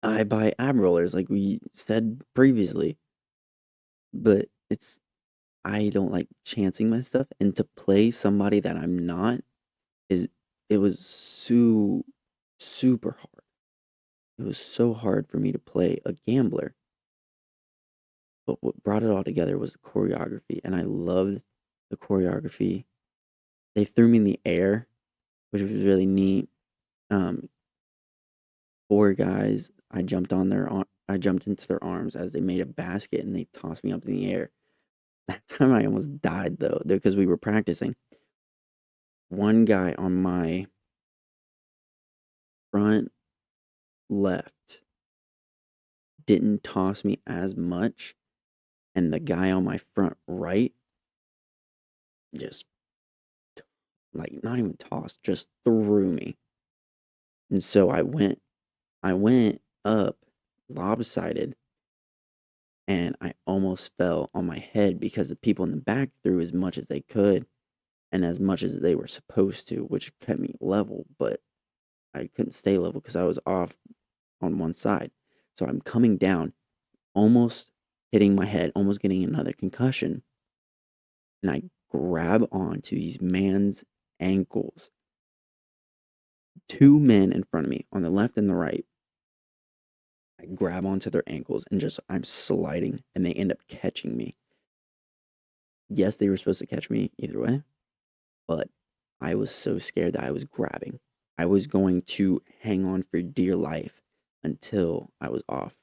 S1: I buy ab rollers like we said previously, but I don't like chancing my stuff, and to play somebody that I'm not is it was super hard. It was so hard for me to play a gambler. But what brought it all together was the choreography, and I loved the choreography. They threw me in the air, which was really neat. Um, 4 guys, I jumped into their arms as they made a basket, and they tossed me up in the air. That time I almost died though, because we were practicing. One guy on my front left didn't toss me as much, and the guy on my front right just like not even tossed, just threw me. And so I went up lopsided, and I almost fell on my head because the people in the back threw as much as they could and as much as they were supposed to, which kept me level, but I couldn't stay level because I was off on one side. So I'm coming down, almost hitting my head, almost getting another concussion. And I grab onto these man's ankles. 2 men in front of me on the left and the right. I grab onto their ankles and I'm sliding, and they end up catching me. Yes, they were supposed to catch me either way, but I was so scared that I was grabbing. I was going to hang on for dear life until I was off,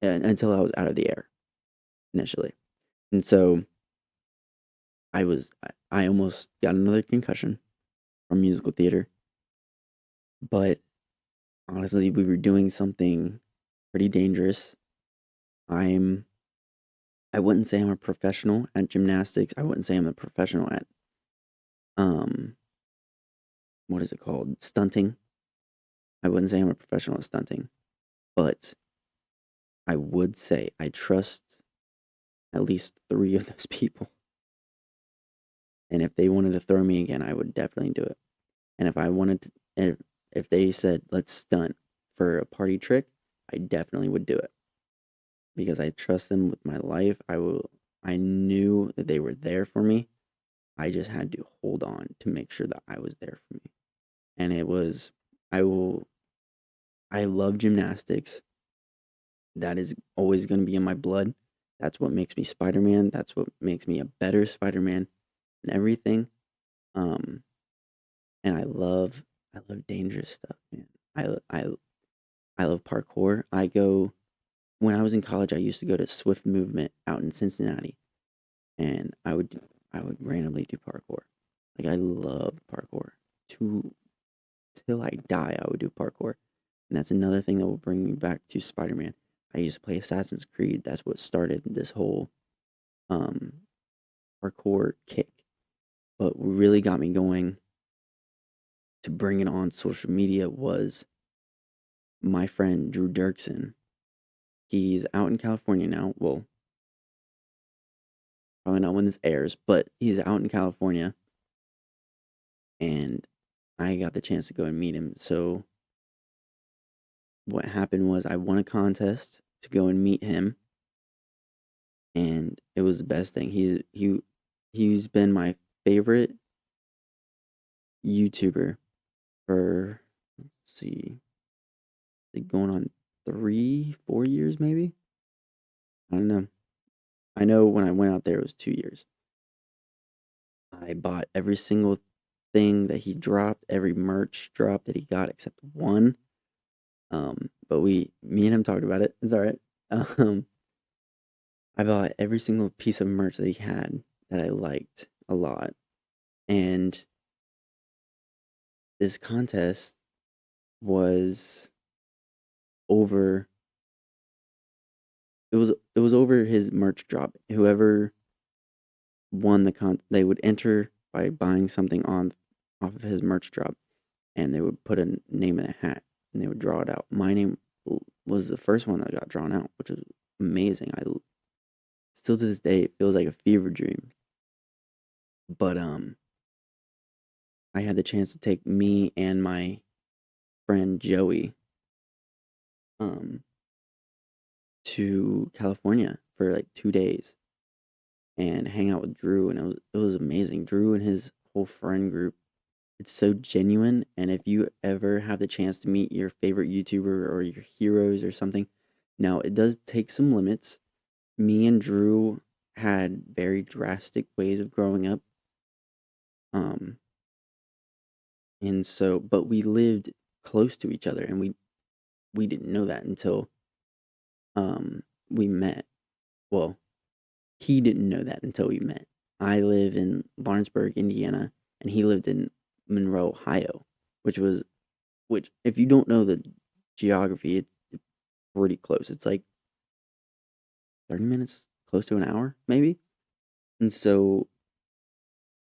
S1: and until I was out of the air initially. And so I almost got another concussion from musical theater, but honestly, we were doing something pretty dangerous. I'm I wouldn't say I'm a professional at gymnastics. I wouldn't say I'm a professional at um what is it called? Stunting. I wouldn't say I'm a professional at stunting, but I would say I trust at least 3 of those people. And if they wanted to throw me again, I would definitely do it. And if they said let's stunt for a party trick, I definitely would do it because I trust them with my life. I knew that they were there for me. I just had to hold on to make sure that I was there for me. And I love gymnastics. That is always going to be in my blood. That's what makes me Spider-Man. That's what makes me a better Spider-Man and everything. And I love dangerous stuff, man. I love parkour. When I was in college, I used to go to Swift Movement out in Cincinnati, and I would randomly do parkour. Like I love parkour. To Till I die, I would do parkour. And that's another thing that will bring me back to Spider-Man. I used to play Assassin's Creed. That's what started this whole um parkour kick. But what really got me going to bring it on social media was my friend Drew Dirksen. He's out in California now. Well, probably not when this airs, but he's out in California. And I got the chance to go and meet him. So what happened was I won a contest to go and meet him, and it was the best thing. He's been my favorite YouTuber for, let's see, like going on 3-4 years maybe. I don't know. I know when I went out there it was 2 years. I bought every single thing that he dropped, every merch drop that he got except one. But me and him talked about it. It's all right. I bought every single piece of merch that he had that I liked a lot. And this contest was over it was over his merch drop. Whoever won they would enter by buying something off of his merch drop, and they would put a name in a hat and they would draw it out. My name was the first one that got drawn out, which was amazing. I still to this day it feels like a fever dream. But I had the chance to take me and my friend Joey to California for like 2 days and hang out with Drew, and it was amazing. Drew and his whole friend group, it's so genuine. And if you ever have the chance to meet your favorite YouTuber or your heroes or something, now it does take some limits. Me and Drew had very drastic ways of growing up. And so, but we lived close to each other, and we didn't know that until we met. Well, he didn't know that until we met. I live in Lawrenceburg, Indiana, and he lived in Monroe, Ohio, which if you don't know the geography, it's pretty close. It's like 30 minutes, close to an hour, maybe. And so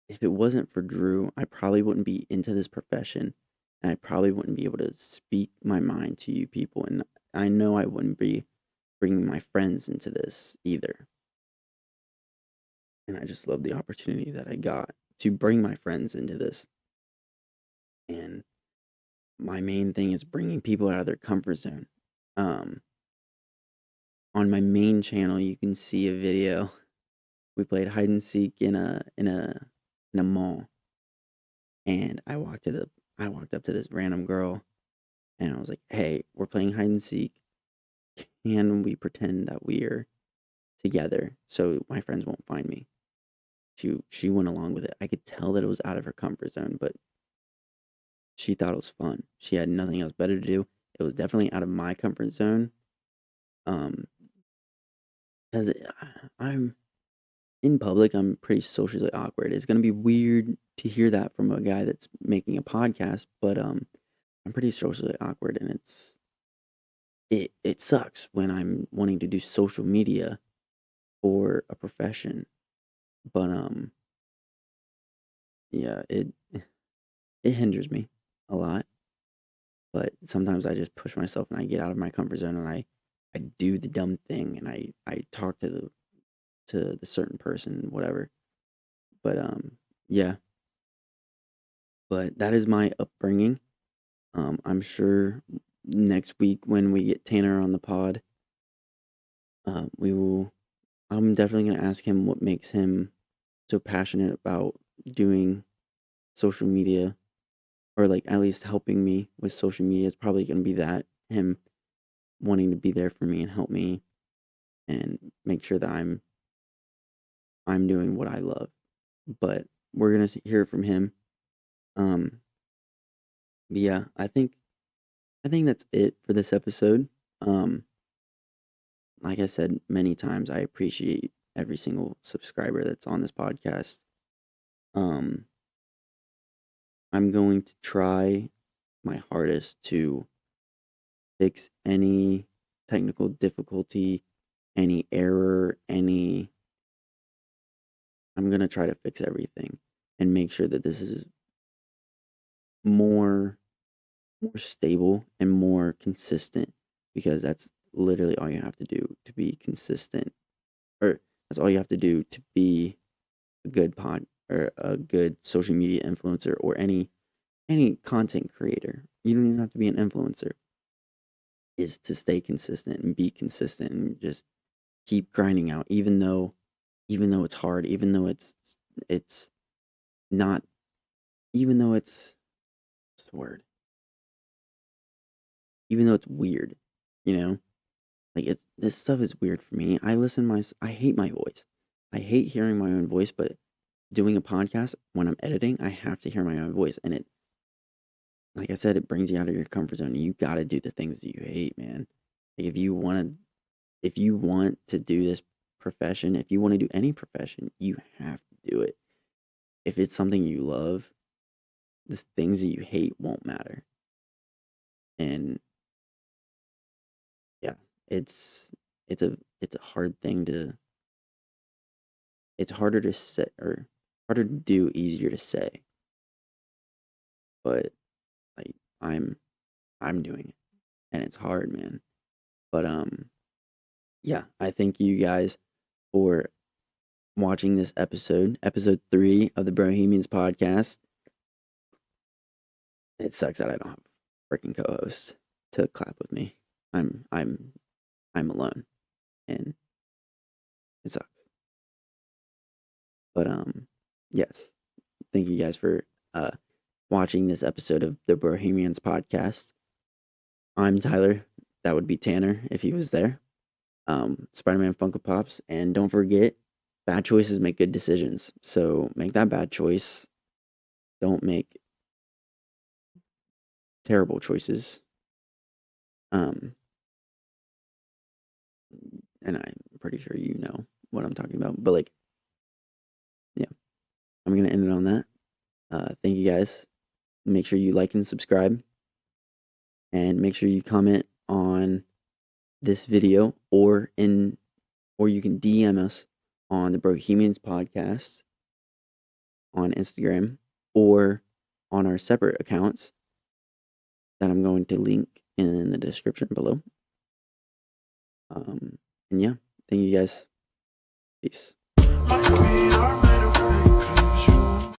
S1: if it wasn't for Drew, I probably wouldn't be into this profession, and I probably wouldn't be able to speak my mind to you people. And I know I wouldn't be bringing my friends into this either. And I just love the opportunity that I got to bring my friends into this. And my main thing is bringing people out of their comfort zone. On my main channel, you can see a video. We played hide and seek in a mall, and I walked up to this random girl, and I was like, "Hey, we're playing hide and seek. Can we pretend that we're together so my friends won't find me?" She went along with it. I could tell that it was out of her comfort zone, but she thought it was fun. She had nothing else better to do. It was definitely out of my comfort zone. Because I'm in public, I'm pretty socially awkward. It's gonna be weird to hear that from a guy that's making a podcast, but I'm pretty socially awkward, and it sucks when I'm wanting to do social media for a profession. But yeah, it hinders me a lot. But sometimes I just push myself and I get out of my comfort zone, and I do the dumb thing, and I talk to the certain person, whatever. But yeah. But that is my upbringing. I'm sure next week when we get Tanner on the pod, we will. I'm definitely gonna ask him what makes him so passionate about doing social media, or like at least helping me with social media, is probably going to be that, him wanting to be there for me and help me and make sure that I'm doing what I love. But we're going to hear from him. But yeah, I think that's it for this episode. Like I said many times, I appreciate every single subscriber that's on this podcast. I'm going to try my hardest to fix any technical difficulty, any error, I'm going to try to fix everything and make sure that this is more stable and more consistent, because that's literally all you have to do to be consistent, or that's all you have to do to be a good or a good social media influencer, or any content creator. You don't even have to be an influencer, is to stay consistent and be consistent and just keep grinding out, even though it's hard, even though it's not, even though it's, what's the word, even though it's weird, you know? Like, this stuff is weird for me. I hate my voice. I hate hearing my own voice, but doing a podcast, when I'm editing, I have to hear my own voice. And it, like I said, it brings you out of your comfort zone. You got to do the things that you hate, man. Like, if you want to do this profession, if you want to do any profession, you have to do it. If it's something you love, the things that you hate won't matter. And yeah, it's a hard thing to, it's harder to say, or harder to do, easier to say. But like, I'm doing it, and it's hard, man. But yeah, I thank you guys for watching this episode 3 of the Bro-Hemians podcast. It sucks that I don't have a freaking co-host to clap with me. I'm alone, and it sucks. But yes, thank you guys for watching this episode of the Bro-Hemians podcast. I'm Tyler. That would be Tanner if he was there. Spider-Man Funko Pops, and don't forget, bad choices make good decisions. So make that bad choice. Don't make terrible choices. And I'm pretty sure you know what I'm talking about. But like, yeah, I'm gonna end it on that. Thank you guys. Make sure you like and subscribe, and make sure you comment on this video, or you can DM us on the Bro-Hemians podcast on Instagram, or on our separate accounts that I'm going to link in the description below. And yeah, thank you guys. Peace.